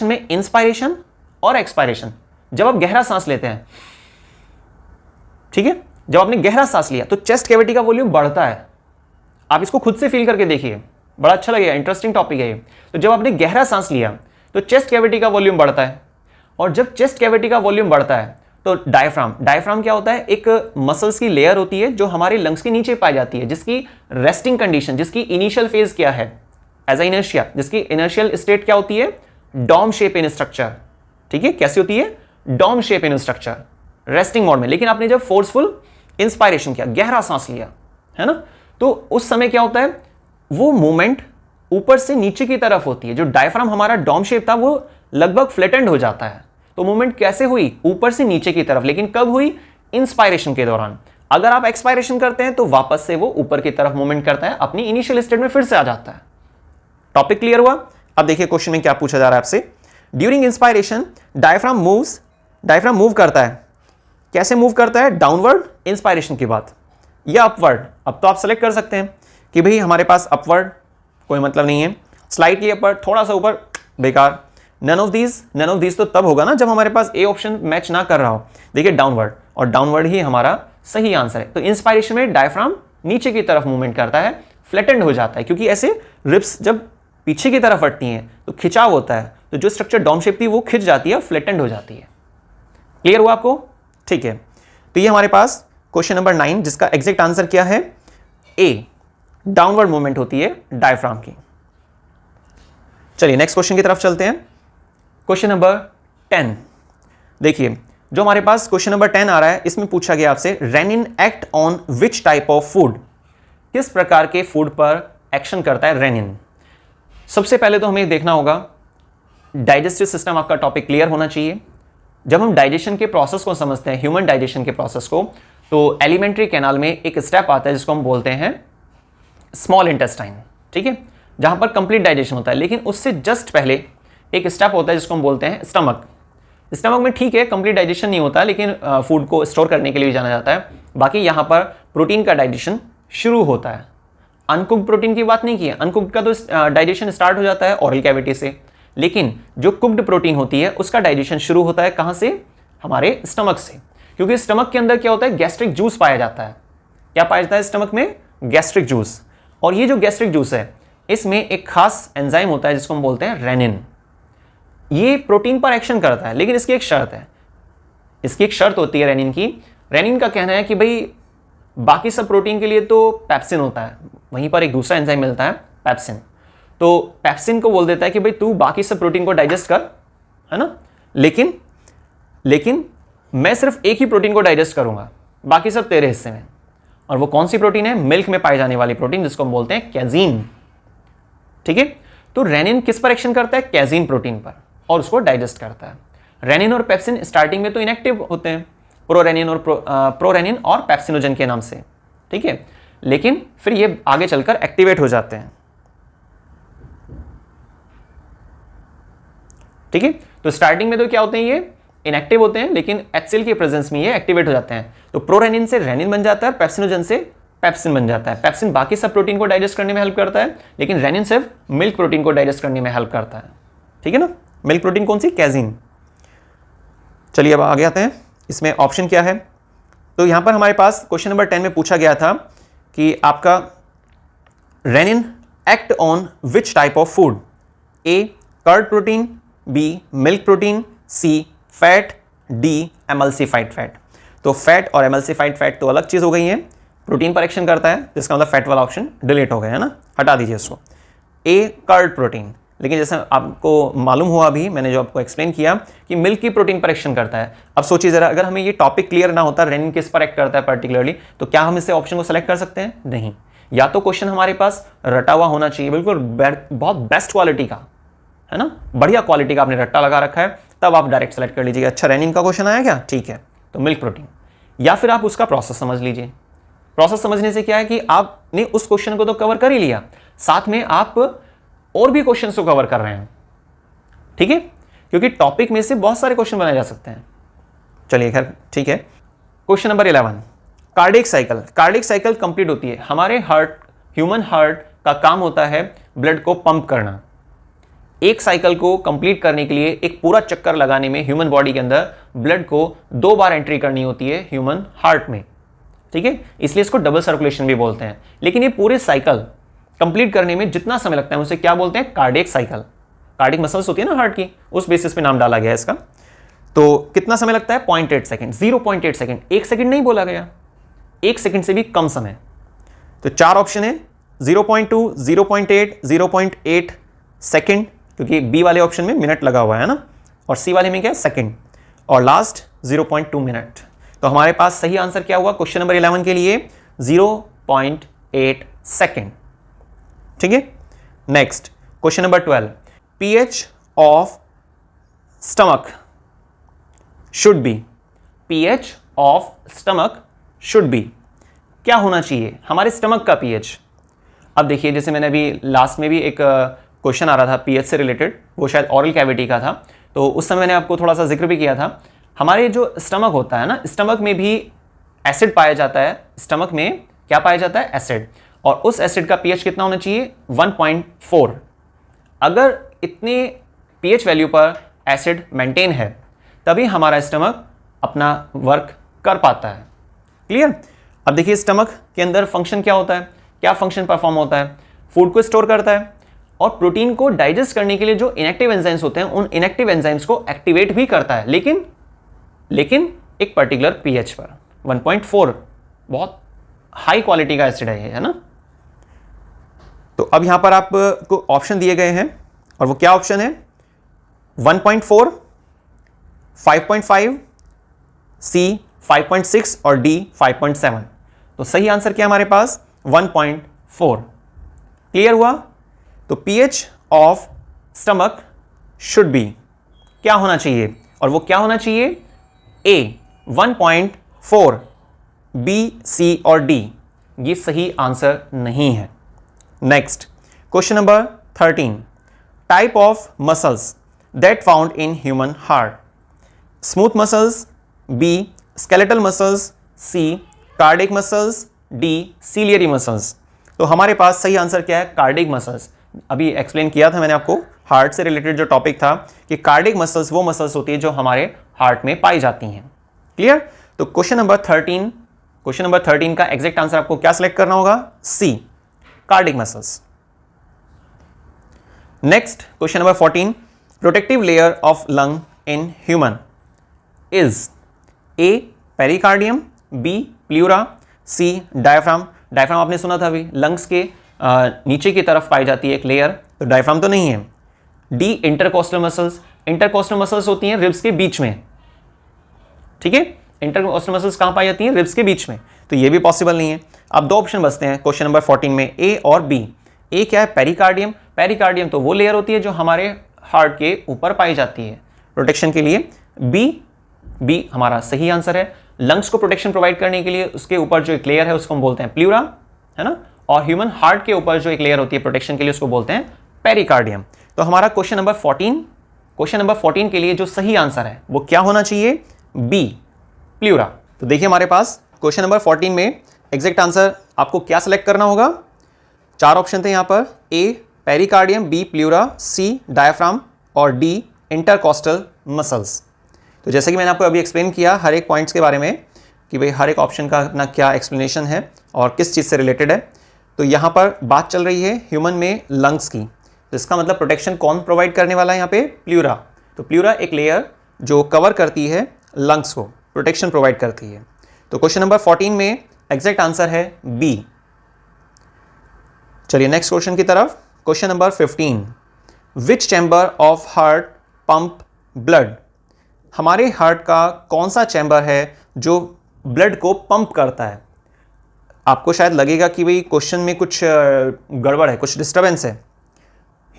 में इंस्पायरेशन और एक्सपायरेशन, जब आप गहरा सांस लेते हैं, ठीक है, जब आपने गहरा सांस लिया तो चेस्ट कैविटी का वॉल्यूम बढ़ता है। आप इसको खुद से फील करके देखिए, बड़ा अच्छा लगेगा, इंटरेस्टिंग टॉपिक है ये। तो जब आपने गहरा सांस लिया तो चेस्ट कैविटी का वॉल्यूम बढ़ता है, और जब चेस्ट कैविटी का वॉल्यूम बढ़ता है तो डायफ्राम क्या होता है? एक मसल्स की लेयर होती है जो हमारे लंग्स के नीचे पाई जाती है, जिसकी रेस्टिंग कंडीशन, जिसकी इनिशियल फेज क्या है? एज अ इनर्शिया, जिसकी इनर्शियल स्टेट क्या होती है? डॉम शेप इन स्ट्रक्चर, ठीक है। कैसी होती है? Dome shape in structure, resting mode में। लेकिन आपने जब फोर्सफुल इंस्पायरेशन किया, गहरा सांस लिया, है ना, तो उस समय क्या होता है? वो मूवमेंट ऊपर से नीचे की तरफ होती है। जो डायफ्राम हमारा डॉम शेप था वो लगभग फ्लैटेंड हो जाता है। तो मूवमेंट कैसे हुई? ऊपर से नीचे की तरफ, लेकिन कब हुई? इंस्पायरेशन के दौरान। अगर आप एक्सपायरेशन करते हैं तो वापस से वो ऊपर की तरफ मूवमेंट करता है, अपनी इनिशियल स्टेट में फिर से आ जाता है। टॉपिक क्लियर हुआ? अब देखिए क्वेश्चन में क्या पूछा जा रहा है आपसे। ड्यूरिंग इंस्पायरेशन डायफ्राम मूव करता है। कैसे मूव करता है? डाउनवर्ड इंस्पायरेशन के बाद, या अपवर्ड। अब तो आप सेलेक्ट कर सकते हैं कि भाई हमारे पास अपवर्ड कोई मतलब नहीं है, स्लाइटली अपर, थोड़ा सा ऊपर, बेकार। नन ऑफ दीज तो तब होगा ना जब हमारे पास ए ऑप्शन मैच ना कर रहा हो। देखिए डाउनवर्ड, और डाउनवर्ड ही हमारा सही आंसर है। तो इंस्पायरेशन में डायफ्राम नीचे की तरफ मूवमेंट करता है, फ्लैटेंड हो जाता है, क्योंकि ऐसे रिब्स जब पीछे की तरफ हटती हैं तो खिंचाव होता है, तो जो स्ट्रक्चर डॉम शेप थी वो खिंच जाती है, फ्लैटेंड हो जाती है। क्लियर हुआ आपको? ठीक है, तो ये हमारे पास क्वेश्चन नंबर 9, जिसका एग्जैक्ट आंसर क्या है? ए, डाउनवर्ड मूवमेंट होती है डायफ्राम की। चलिए नेक्स्ट क्वेश्चन की तरफ चलते हैं। क्वेश्चन नंबर 10, देखिए जो हमारे पास क्वेश्चन नंबर 10 आ रहा है, इसमें पूछा गया आपसे, rennin act on which type of food. किस प्रकार के फूड पर एक्शन करता है रेनिन? सबसे पहले तो हमें देखना होगा, डाइजेस्टिव सिस्टम आपका टॉपिक क्लियर होना चाहिए। जब हम डाइजेशन के प्रोसेस को समझते हैं, ह्यूमन डाइजेशन के प्रोसेस को, तो एलिमेंट्री कैनाल में एक स्टेप आता है जिसको हम बोलते हैं स्मॉल इंटेस्टाइन, ठीक है, जहां पर कंप्लीट डाइजेशन होता है। लेकिन उससे जस्ट पहले एक स्टेप होता है जिसको हम बोलते हैं स्टमक। स्टमक में ठीक है कंप्लीट डाइजेशन नहीं होता, लेकिन फूड को स्टोर करने के लिए भी जाना जाता है। बाकी यहाँ पर प्रोटीन का डाइजेशन शुरू होता है। अनकुक्ड प्रोटीन की बात नहीं की है, अनकुक्ड का तो डाइजेशन स्टार्ट हो जाता है ओरल कैविटी से, लेकिन जो कुक्ड प्रोटीन होती है उसका डाइजेशन शुरू होता है कहाँ से? हमारे स्टमक से, क्योंकि स्टमक के अंदर क्या होता है? गैस्ट्रिक जूस पाया जाता है। क्या पाया जाता है स्टमक में? Gastric juice. और ये जो गैस्ट्रिक जूस है इसमें एक खास एंजाइम होता है जिसको हम बोलते हैं रेनिन। ये प्रोटीन पर एक्शन करता है, लेकिन इसकी एक शर्त है, इसकी एक शर्त होती है रेनिन की। रेनिन का कहना है कि भाई बाकी सब प्रोटीन के लिए तो पेप्सिन होता है, वहीं पर एक दूसरा एंजाइम मिलता है पेप्सिन, तो पेप्सिन को बोल देता है कि भाई तू बाकी सब प्रोटीन को डाइजेस्ट कर, है ना, लेकिन मैं सिर्फ एक ही प्रोटीन को डाइजेस्ट करूंगा, बाकी सब तेरे हिस्से में। और वो कौन सी प्रोटीन है? मिल्क में पाई जाने वाली प्रोटीन जिसको हम बोलते हैं कैजीन। ठीक है, तो रेनिन किस पर एक्शन करता है? कैजीन प्रोटीन पर, और उसको डाइजेस्ट करता है। रेनिन और पेप्सिन स्टार्टिंग में तो इनएक्टिव होते हैं, प्रोरेनिन और पेप्सिनोजन के नाम से, ठीक है, लेकिन फिर ये आगे चलकर एक्टिवेट हो जाते हैं। ठीक है, तो स्टार्टिंग में तो क्या होते हैं? ये इनएक्टिव होते हैं, लेकिन एचसीएल के प्रेजेंस में ये एक्टिवेट हो जाते हैं। तो प्रोरेनिन से रेनिन बन जाता है, पेप्सिनोजन से पेप्सिन बन जाता है। पेप्सिन बाकी सब प्रोटीन को डाइजेस्ट करने में हेल्प करता है, लेकिन रेनिन सिर्फ मिल्क प्रोटीन को डाइजेस्ट करने में हेल्प करता है। ठीक है ना, मिल्क प्रोटीन कौन सी? कैजीन। चलिए अब आगे आते हैं, इसमें ऑप्शन क्या है? तो यहां पर हमारे पास क्वेश्चन नंबर 10 में पूछा गया था कि आपका renin act on which type of food? A curd protein, B milk protein, C fat, D emulsified fat. तो फैट और एमल्सिफाइड फैट तो अलग चीज हो गई है, प्रोटीन पर एक्शन करता है, जिसका मतलब फैट वाला ऑप्शन डिलीट हो गया है ना, हटा दीजिए इसको। ए कर्ड प्रोटीन, लेकिन जैसे आपको मालूम हुआ अभी मैंने जो आपको एक्सप्लेन किया कि मिल्क की प्रोटीन पर एक्शन करता है। अब सोचिए जरा, अगर हमें ये टॉपिक क्लियर ना होता रेनिन किस पर एक्ट करता है पर्टिकुलरली, तो क्या हम इसे ऑप्शन को सेलेक्ट कर सकते हैं? नहीं। या तो क्वेश्चन हमारे पास रटा हुआ होना चाहिए, बिल्कुल बहुत बेस्ट क्वालिटी का, है ना, बढ़िया क्वालिटी का आपने रट्टा लगा रखा है, तब आप डायरेक्ट सेलेक्ट कर लीजिएगा। अच्छा रेनिन का क्वेश्चन आया क्या? ठीक है, तो मिल्क प्रोटीन। या फिर आप उसका प्रोसेस समझ लीजिए। प्रोसेस समझने से क्या है कि आपने उस क्वेश्चन को तो कवर कर ही लिया, साथ में आप और भी क्वेश्चन को कवर कर रहे हैं। ठीक है, क्योंकि टॉपिक में से बहुत सारे क्वेश्चन बनाए जा सकते हैं। चलिए खैर ठीक है। Question number 11, cardiac cycle. Cardiac cycle complete होती है, हमारे हार्ट, ह्यूमन हार्ट का काम होता है ब्लड को पंप करना। एक साइकिल को कंप्लीट करने के लिए, एक पूरा चक्कर लगाने में ह्यूमन बॉडी के अंदर ब्लड को 2 बार एंट्री करनी होती है ह्यूमन हार्ट में। ठीक है, इसलिए इसको डबल सर्कुलेशन भी बोलते हैं। लेकिन ये पूरे साइकिल कंप्लीट करने में जितना समय लगता है उसे क्या बोलते हैं? Cardiac cycle. कार्डियक मसल्स होती है ना हार्ट की, उस बेसिस पे नाम डाला गया है इसका। तो कितना समय लगता है? 0.8 सेकंड, 0.8 सेकंड, 1 सेकंड नहीं बोला गया, 1 सेकंड से भी कम समय। तो 4 ऑप्शन है, 0.2, 0.8, 0.8 सेकंड, क्योंकि बी वाले ऑप्शन में मिनट लगा हुआ है ना, और सी वाले में क्या है? सेकंड, और लास्ट 0.2 मिनट। तो हमारे पास सही आंसर क्या हुआ क्वेश्चन नंबर 11 के लिए? 0.8 सेकंड। ठीक है, next question number 12, pH of stomach should be. PH of stomach should be, क्या होना चाहिए हमारे स्टमक का पीएच? अब देखिए, जैसे मैंने अभी लास्ट में भी एक क्वेश्चन आ रहा था पीएच से रिलेटेड, वो शायद ऑरल कैविटी का था, तो उस समय मैंने आपको थोड़ा सा जिक्र भी किया था। हमारे जो स्टमक होता है ना, स्टमक में भी एसिड पाया जाता है। स्टमक में क्या पाया जाता है? एसिड। और उस एसिड का पीएच कितना होना चाहिए? 1.4। अगर इतने पीएच वैल्यू पर एसिड मेंटेन है तभी हमारा स्टमक अपना वर्क कर पाता है। क्लियर? अब देखिए, स्टमक के अंदर फंक्शन क्या होता है, क्या फंक्शन परफॉर्म होता है? फूड को स्टोर करता है, और प्रोटीन को डाइजेस्ट करने के लिए जो इनएक्टिव एंजाइम्स होते हैं उन इनएक्टिव एंजाइम्स को एक्टिवेट भी करता है, लेकिन एक पर्टिकुलर पीएच पर। 1.4 बहुत हाई क्वालिटी का एसिड है ना। तो अब यहां पर आपको ऑप्शन दिए गए हैं, और वो क्या ऑप्शन है? 1.4, 5.5, सी 5.6 और डी 5.7। तो सही आंसर क्या हमारे पास? 1.4। क्लियर हुआ? तो pH of stomach should be, क्या होना चाहिए? और वो क्या होना चाहिए? ए 1.4, बी, सी और डी, ये सही आंसर नहीं है। Next question number 13, type of muscles that found in human heart. Smooth muscles, B skeletal muscles, C cardiac muscles, D ciliary muscles. तो हमारे पास सही आंसर क्या है? Cardiac muscles. अभी एक्सप्लेन किया था मैंने आपको, हार्ट से रिलेटेड जो टॉपिक था कि कार्डिक मसल्स वो मसल्स होती है जो हमारे हार्ट में पाई जाती हैं। क्लियर? तो क्वेश्चन नंबर 13 का एग्जैक्ट आंसर आपको क्या सिलेक्ट करना होगा? C cardiac muscles. Next question number 14, protective layer of lung in human is A pericardium, B pleura, C diaphragm. Diaphragm आपने सुना था अभी, लंग्स के नीचे की तरफ पाई जाती है एक लेयर, तो डायफ्राम तो नहीं है। D intercostal muscles. Intercostal muscles होती हैं रिब्स के बीच में, ठीक है। इंटरकोस्टल मसल्स कहां पाई जाती हैं? रिब्स के बीच में, तो ये भी पॉसिबल नहीं है। अब दो ऑप्शन बचते हैं क्वेश्चन नंबर 14 में, ए और बी। ए क्या है? पेरिकार्डियम। पेरिकार्डियम तो वो लेयर होती है जो हमारे हार्ट के ऊपर पाई जाती है प्रोटेक्शन के लिए। बी हमारा सही आंसर है। लंग्स को प्रोटेक्शन प्रोवाइड करने के लिए उसके ऊपर जो एक लेयर है उसको हम बोलते हैं प्लूरा, है ना। और ह्यूमन हार्ट के ऊपर जो एक लेयर होती है प्रोटेक्शन के लिए उसको बोलते हैं पेरिकार्डियम। तो हमारा क्वेश्चन नंबर 14 के लिए जो सही आंसर है वो क्या होना चाहिए? B pleura. तो देखिए हमारे पास क्वेश्चन नंबर 14 में एग्जैक्ट आंसर आपको क्या सिलेक्ट करना होगा? चार ऑप्शन थे यहां पर, ए pericardium, B pleura, C diaphragm और डी इंटरकोस्टल मसल्स। तो जैसे कि मैंने आपको अभी एक्सप्लेन किया हर एक पॉइंट्स के बारे में कि भाई हर एक ऑप्शन का अपना क्या एक्सप्लेनेशन है और किस चीज़ से रिलेटेड है। तो यहाँ पर बात चल रही है ह्यूमन में लंग्स की, तो इसका मतलब प्रोटेक्शन कौन प्रोवाइड करने वाला है यहाँ पे? प्लूरा। तो प्लूरा एक लेयर जो कवर करती है लंग्स को, प्रोटेक्शन प्रोवाइड करती है। तो क्वेश्चन नंबर 14 में एग्जैक्ट आंसर है बी। चलिए नेक्स्ट क्वेश्चन की तरफ। Question number 15, which chamber of heart pump blood. हमारे हार्ट का कौन सा चैम्बर है जो ब्लड को पंप करता है? आपको शायद लगेगा कि भाई क्वेश्चन में कुछ गड़बड़ है, कुछ डिस्टर्बेंस है।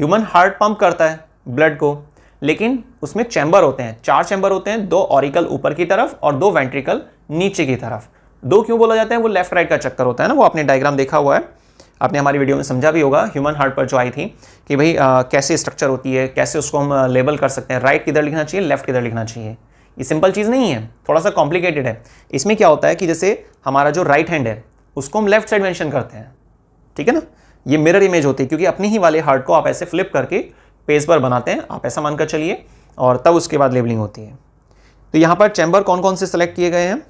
ह्यूमन हार्ट पंप करता है ब्लड को, लेकिन उसमें चैम्बर होते हैं, 4 चैम्बर होते हैं, 2 ऑरिकल ऊपर की तरफ और 2 वेंट्रिकल नीचे की तरफ। 2 क्यों बोला जाता है? वो लेफ्ट राइट का चक्कर होता है ना, वो आपने डायग्राम देखा हुआ है, आपने हमारी वीडियो में समझा भी होगा ह्यूमन हार्ट पर जो आई थी कि भाई कैसे स्ट्रक्चर होती है, कैसे उसको हम लेबल कर सकते हैं, राइट किधर लिखना चाहिए, लेफ्ट किधर लिखना चाहिए। ये सिंपल चीज़ नहीं है, थोड़ा सा कॉम्प्लिकेटेड है। इसमें क्या होता है कि जैसे हमारा जो राइट हैंड है उसको हम लेफ्ट साइड मेंशन करते हैं, ठीक है ना। ये मिरर इमेज होती है क्योंकि अपने ही वाले हार्ट को आप ऐसे फ्लिप करके पेज पर बनाते हैं, आप ऐसा मानकर चलिए, और तब उसके बाद लेबलिंग होती है। तो यहाँ पर चैम्बर कौन कौन से सेलेक्ट किए गए हैं?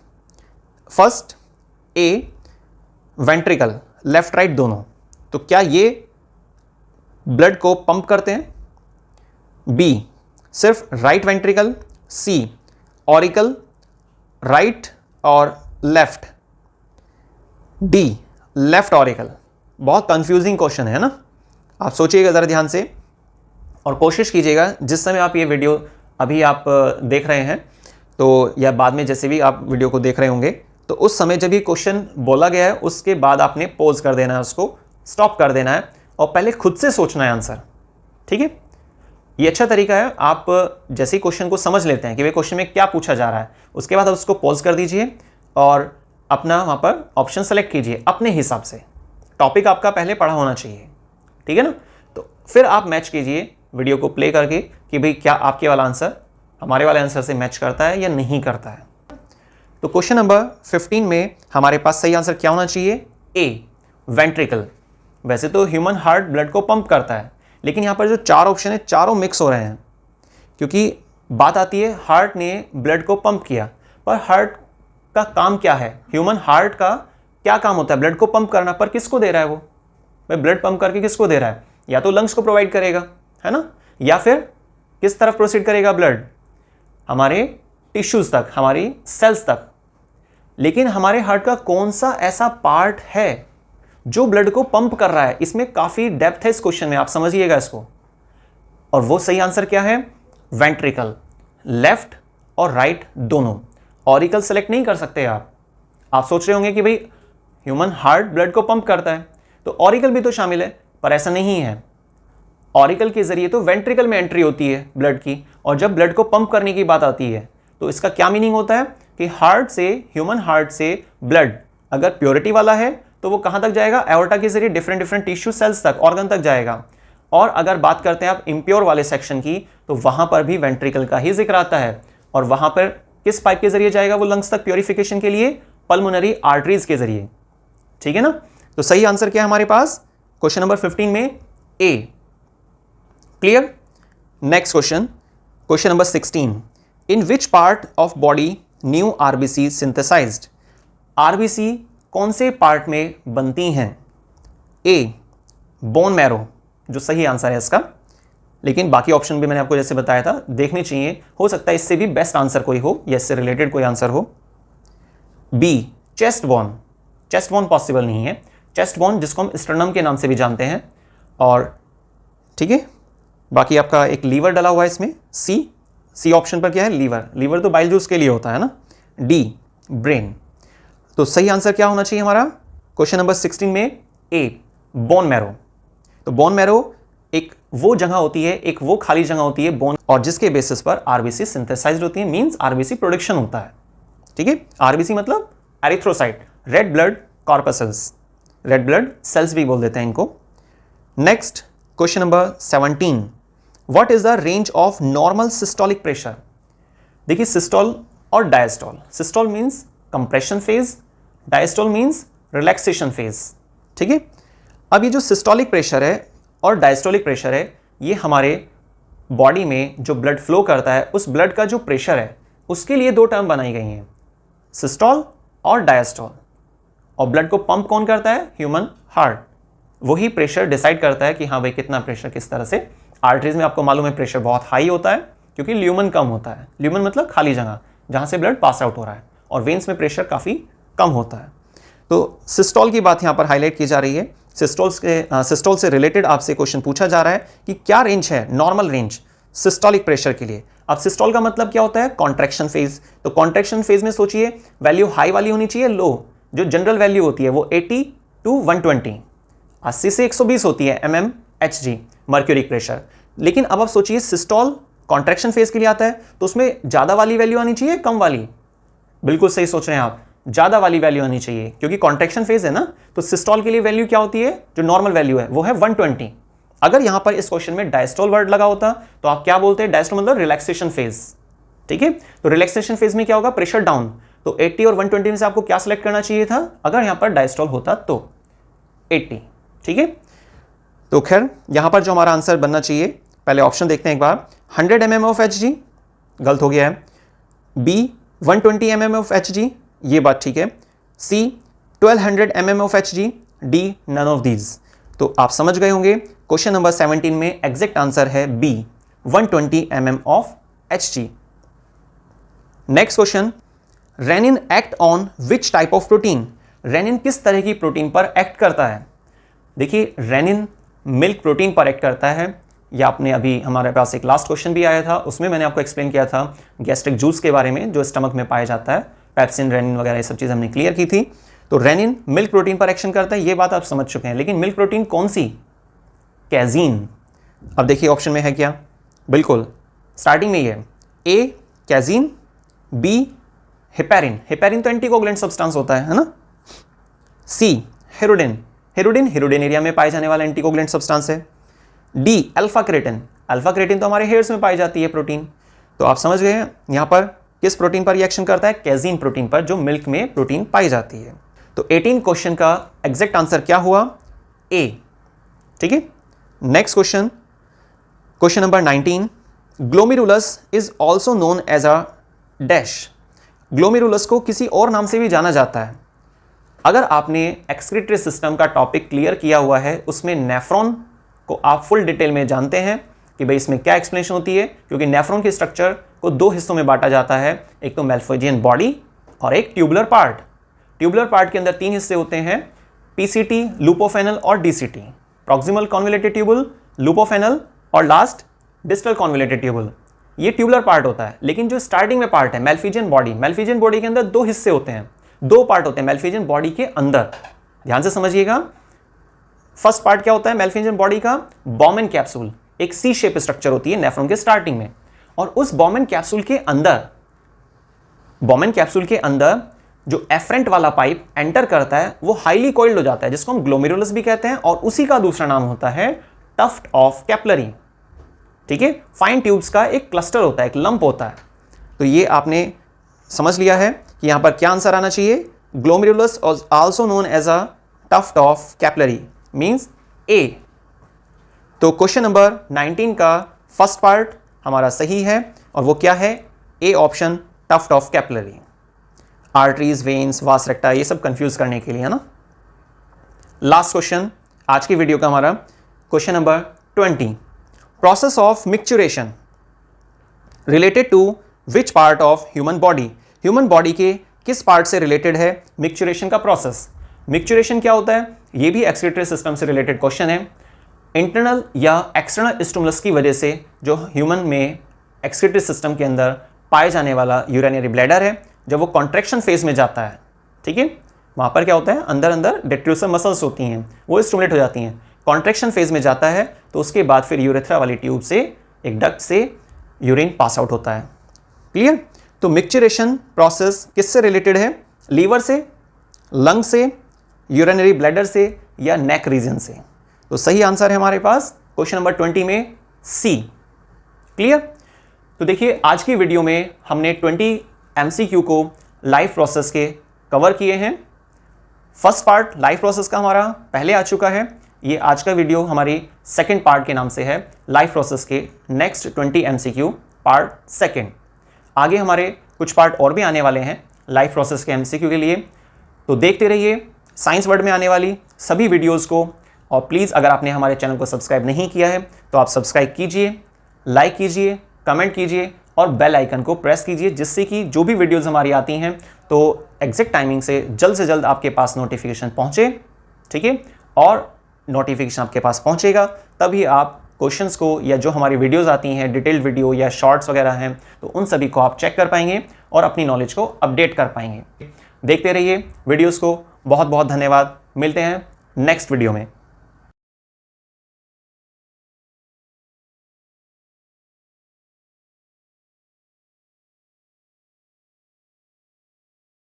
First A ventricle, left right दोनों, तो क्या ये ब्लड को पंप करते हैं? बी सिर्फ राइट वेंट्रिकल, सी ऑरिकल राइट और लेफ्ट, डी लेफ्ट ऑरिकल। बहुत कंफ्यूजिंग क्वेश्चन है ना, आप सोचिएगा ज़रा ध्यान से और कोशिश कीजिएगा जिस समय आप ये वीडियो अभी आप देख रहे हैं तो या बाद में जैसे भी आप वीडियो को देख रहे होंगे तो उस समय जब ये क्वेश्चन बोला गया है उसके बाद आपने पॉज कर देना है, उसको स्टॉप कर देना है और पहले खुद से सोचना है आंसर, ठीक है। ये अच्छा तरीका है, आप जैसे ही क्वेश्चन को समझ लेते हैं कि वे क्वेश्चन में क्या पूछा जा रहा है उसके बाद आप उसको पॉज कर दीजिए और अपना वहाँ पर ऑप्शन सेलेक्ट कीजिए अपने हिसाब से। टॉपिक आपका पहले पढ़ा होना चाहिए, ठीक है ना। तो फिर आप मैच कीजिए वीडियो को प्ले करके कि भाई क्या आपके वाला आंसर हमारे वाले आंसर से मैच करता है या नहीं करता है। तो क्वेश्चन नंबर 15 में हमारे पास सही आंसर क्या होना चाहिए? ए वेंट्रिकल। वैसे तो ह्यूमन हार्ट ब्लड को पंप करता है, लेकिन यहाँ पर जो 4 ऑप्शन है चारों मिक्स हो रहे हैं, क्योंकि बात आती है हार्ट ने ब्लड को पंप किया, पर हार्ट का काम क्या है? ह्यूमन हार्ट का क्या काम होता है? ब्लड को पंप करना, पर किसको दे रहा है वो? भाई ब्लड पंप करके किसको दे रहा है? या तो लंग्स को प्रोवाइड करेगा, है ना, या फिर किस तरफ प्रोसीड करेगा ब्लड? हमारे टिश्यूज तक, हमारी सेल्स तक। लेकिन हमारे हार्ट का कौन सा ऐसा पार्ट है जो ब्लड को पंप कर रहा है? इसमें काफी डेप्थ है इस क्वेश्चन में, आप समझिएगा इसको। और वो सही आंसर क्या है? वेंट्रिकल, लेफ्ट और राइट दोनों। ऑरिकल सेलेक्ट नहीं कर सकते आप सोच रहे होंगे कि भाई ह्यूमन हार्ट ब्लड को पंप करता है तो ऑरिकल भी तो शामिल है, पर ऐसा नहीं है। ऑरिकल के जरिए तो वेंट्रिकल में एंट्री होती है ब्लड की, और जब ब्लड को पंप करने की बात आती है तो इसका क्या मीनिंग होता है कि हार्ट से, ह्यूमन हार्ट से ब्लड अगर प्योरिटी वाला है तो वो कहां तक जाएगा? एओर्टा के जरिए डिफरेंट टिश्यू सेल्स तक, ऑर्गन तक जाएगा। और अगर बात करते हैं आप इम्प्योर वाले सेक्शन की तो वहां पर भी वेंट्रिकल का ही जिक्र आता है। और वहां पर किस पाइप के जरिए जाएगा वो लंग्स तक प्योरिफिकेशन के लिए? पल्मोनरी आर्टरीज के जरिए। ठीक है ना? तो सही आंसर क्या है हमारे पास क्वेश्चन नंबर 15 में? A. Clear? Next question, question number 16, in which part of body new RBC synthesized? RBC कौन से पार्ट में बनती हैं? ए बोन मैरो, जो सही आंसर है इसका, लेकिन बाकी ऑप्शन भी मैंने आपको जैसे बताया था देखने चाहिए, हो सकता है इससे भी बेस्ट आंसर कोई हो या इससे रिलेटेड कोई आंसर हो। B chest bone, chest bone possible नहीं है, चेस्ट बोन जिसको हम स्टर्नम के नाम से भी जानते हैं। और ठीक है, बाकी आपका एक लीवर डला हुआ है इसमें, सी ऑप्शन पर क्या है? लीवर, लीवर तो बाइल जूस के लिए होता है ना। D brain. तो सही आंसर क्या होना चाहिए हमारा क्वेश्चन नंबर 16 में? ए बोन मैरो। तो बोन मैरो एक वो जगह होती है, एक वो खाली जगह होती है बोन, और जिसके बेसिस पर आरबीसी सिंथेसाइज्ड होती है, मींस आरबीसी प्रोडक्शन होता है। ठीक है, आरबीसी मतलब erythrocyte, red blood corpuscles, red blood cells भी बोल देते हैं इनको। Next question number 17, what is the range of normal systolic pressure? देखिए सिस्टोल और diastole, systole means compression phase, diastole means relaxation phase. ठीक है, अब ये जो सिस्टोलिक प्रेशर है और डायस्टोलिक प्रेशर है, ये हमारे बॉडी में जो ब्लड फ्लो करता है उस ब्लड का जो प्रेशर है उसके लिए दो टर्म बनाई गई हैं, सिस्टोल और डायस्टोल। और ब्लड को पंप कौन करता है? Human heart. वही प्रेशर डिसाइड करता है कि हाँ भाई कितना प्रेशर किस तरह से। आर्टरीज में आपको मालूम है प्रेशर बहुत हाई होता है क्योंकि ल्यूमन कम होता है, ल्यूमन मतलब खाली जगह जहाँ से ब्लड पास आउट हो रहा है, और वेन्स में प्रेशर काफ़ी कम होता है। तो सिस्टोल की बात यहाँ पर हाईलाइट की जा रही है। सिस्टोल से रिलेटेड आपसे क्वेश्चन पूछा जा रहा है कि क्या रेंज है, नॉर्मल रेंज सिस्टोलिक प्रेशर के लिए। अब सिस्टोल का मतलब क्या होता है? Contraction phase. तो कॉन्ट्रैक्शन फेज में सोचिए वैल्यू हाई वाली होनी चाहिए, लो जो जनरल वैल्यू होती है वो 80 to 120, 80 से 120 होती है mmHg मर्क्यूरिक प्रेशर। लेकिन अब आप सोचिए सिस्टोल कॉन्ट्रैक्शन फेज के लिए आता है तो उसमें ज़्यादा वाली वैल्यू आनी चाहिए, कम वाली? बिल्कुल सही सोच रहे हैं आप, ज़्यादा वाली वैल्यू आनी चाहिए क्योंकि कॉन्ट्रैक्शन फेज है ना। तो सिस्टोल के लिए वैल्यू क्या होती है? जो नॉर्मल वैल्यू है वो है 120। अगर यहां पर इस क्वेश्चन में डायस्टोल वर्ड लगा होता तो आप क्या बोलते हैं? डायस्टोल मतलब रिलैक्सेशन फेज। ठीक है, तो रिलैक्सेशन फेज में क्या होगा? Pressure down. तो 80 और 120 में से आपको क्या सिलेक्ट करना चाहिए था अगर यहां पर डायस्टोल होता तो? 80। ठीक है, तो खैर यहां पर जो हमारा आंसर बनना चाहिए, पहले ऑप्शन देखते हैं एक बार। 100 mm ऑफ Hg गलत हो गया है। बी 120 mm ऑफ Hg, ये बात ठीक है। C 1200 mm of Hg, D none of these. तो आप समझ गए होंगे क्वेश्चन नंबर 17 में एग्जैक्ट आंसर है B 120 mm of Hg। Next question, rennin act on which type of protein? Rennin किस तरह की प्रोटीन पर एक्ट करता है? देखिए रेनिन मिल्क प्रोटीन पर एक्ट करता है, या आपने अभी हमारे पास एक लास्ट क्वेश्चन भी आया था उसमें मैंने आपको एक्सप्लेन किया था गैस्ट्रिक जूस के बारे में जो स्टमक में पाया जाता है, पेप्सिन, रेनिन वगैरह ये सब चीज़ हमने क्लियर की थी। तो रेनिन मिल्क प्रोटीन पर एक्शन करता है, ये बात आप समझ चुके हैं, लेकिन मिल्क प्रोटीन कौन सी? कैजीन। अब देखिए ऑप्शन में है क्या? बिल्कुल स्टार्टिंग में ही है, ए कैजीन, बी हेपेरिन, हेपेरिन तो एंटीकोगुलेंट सब्सटेंस होता है ना। सी हेरोडिन, हेरोडिन हेरोडिनेरिया में पाए जाने वाला एंटीकोगुलेंट सब्सटेंस है। D alpha creatine, alpha creatine तो हमारे हेयर्स में पाई जाती है प्रोटीन। तो आप समझ गए यहां पर किस प्रोटीन पर रिएक्शन करता है? कैजीन प्रोटीन पर, जो मिल्क में प्रोटीन पाई जाती है। तो 18 क्वेश्चन का एग्जैक्ट आंसर क्या हुआ? ए। ठीक है, next question, question number 19, glomerulus is also known as a dash. Glomerulus को किसी और नाम से भी जाना जाता है। अगर आपने एक्सक्रीटरी सिस्टम का टॉपिक क्लियर किया हुआ है, उसमें नेफ्रॉन को आप फुल डिटेल में जानते हैं कि भाई इसमें क्या एक्सप्लेनेशन होती है, क्योंकि नेफ्रॉन के स्ट्रक्चर को दो हिस्सों में बांटा जाता है, एक तो मैल्फोजियन बॉडी और एक ट्यूबुलर पार्ट। ट्यूबुलर पार्ट के अंदर तीन हिस्से होते हैं, पीसीटी, लूपोफेनल और डीसीटी, प्रॉक्सिमल कॉन्वोल्यूटेड ट्यूबुल, लूपोफेनल और लास्ट डिस्टल कॉन्वोल्यूटेड ट्यूबुल। ये ट्यूबुलर पार्ट होता है। लेकिन जो स्टार्टिंग में पार्ट है मैल्फिजियन बॉडी, मैल्फिजियन बॉडी के अंदर दो हिस्से होते हैं, दो पार्ट होते हैं मैल्फिजियन बॉडी के अंदर, ध्यान से समझिएगा। फर्स्ट पार्ट क्या होता है मैल्फिजियन बॉडी का? बॉमेन कैप्सूल, एक सी शेप स्ट्रक्चर होती है नेफ्रॉन के स्टार्टिंग में, और उस बॉमेन कैप्सूल के अंदर जो एफरेंट वाला पाइप एंटर करता है वो हाईली कॉइल्ड हो जाता है, जिसको हम ग्लोमेरुलस भी कहते हैं, और उसी का दूसरा नाम होता है टफ्ट ऑफ कैपिलरी। ठीक है, फाइन ट्यूब्स का एक क्लस्टर होता है, एक लंप होता है। तो ये आपने समझ लिया है कि यहां पर क्या आंसर आना चाहिए। Glomerulus also known as a tuft of capillary means A. तो क्वेश्चन नंबर 19 का फर्स्ट पार्ट हमारा सही है और वो क्या है, A option, tuft of capillary. Arteries, veins, vasa recta ये सब कंफ्यूज करने के लिए है ना। लास्ट क्वेश्चन आज की वीडियो का हमारा question number 20, process of micturition related to which part of human body. Human body के किस पार्ट से रिलेटेड है मिक्चुरेशन का प्रोसेस। मिक्चुरेशन क्या होता है, ये भी एक्सक्रीटरी सिस्टम से रिलेटेड क्वेश्चन है। इंटरनल या एक्सटर्नल स्टिमुलस की वजह से जो ह्यूमन में एक्सक्रीटरी सिस्टम के अंदर पाए जाने वाला यूरिनरी ब्लैडर है, जब वो कॉन्ट्रैक्शन फेज में जाता है, ठीक है, वहाँ पर क्या होता है, अंदर अंदर डेट्रूसर मसल्स होती हैं, वो स्टिमुलेट हो जाती हैं। कॉन्ट्रैक्शन फेज में जाता है तो उसके बाद फिर यूरेथ्रा वाली ट्यूब से एक डक्ट से यूरिन पास आउट होता है। क्लियर। तो मिक्चुरेशन प्रोसेस किससे रिलेटेड है, लीवर से, लंग से, यूरिनरी ब्लैडर से या नेक रीजन से। तो सही आंसर है हमारे पास क्वेश्चन नंबर 20 में सी। क्लियर। तो देखिए आज की वीडियो में हमने 20 MCQ को लाइफ प्रोसेस के कवर किए हैं। फर्स्ट पार्ट लाइफ प्रोसेस का हमारा पहले आ चुका है, ये आज का वीडियो हमारी सेकंड पार्ट के नाम से है, लाइफ प्रोसेस के नेक्स्ट 20 MCQ पार्ट सेकंड। आगे हमारे कुछ पार्ट और भी आने वाले हैं लाइफ प्रोसेस के MCQ के लिए, तो देखते रहिए साइंस वर्ड में आने वाली सभी वीडियोज़ को। और प्लीज़ अगर आपने हमारे चैनल को सब्सक्राइब नहीं किया है तो आप सब्सक्राइब कीजिए, लाइक कीजिए, कमेंट कीजिए और बेल आइकन को प्रेस कीजिए, जिससे कि जो भी वीडियोस हमारी आती हैं तो एग्जैक्ट टाइमिंग से जल्द आपके पास नोटिफिकेशन पहुंचे, ठीक है। और नोटिफिकेशन आपके पास पहुंचेगा तभी आप क्वेश्चंस को या जो हमारी वीडियोस आती हैं डिटेल्ड वीडियो या शॉर्ट्स वगैरह हैं तो उन सभी को आप चेक कर पाएंगे और अपनी नॉलेज को अपडेट कर पाएंगे। देखते रहिए वीडियोज़ को। बहुत बहुत धन्यवाद। मिलते हैं नेक्स्ट वीडियो में।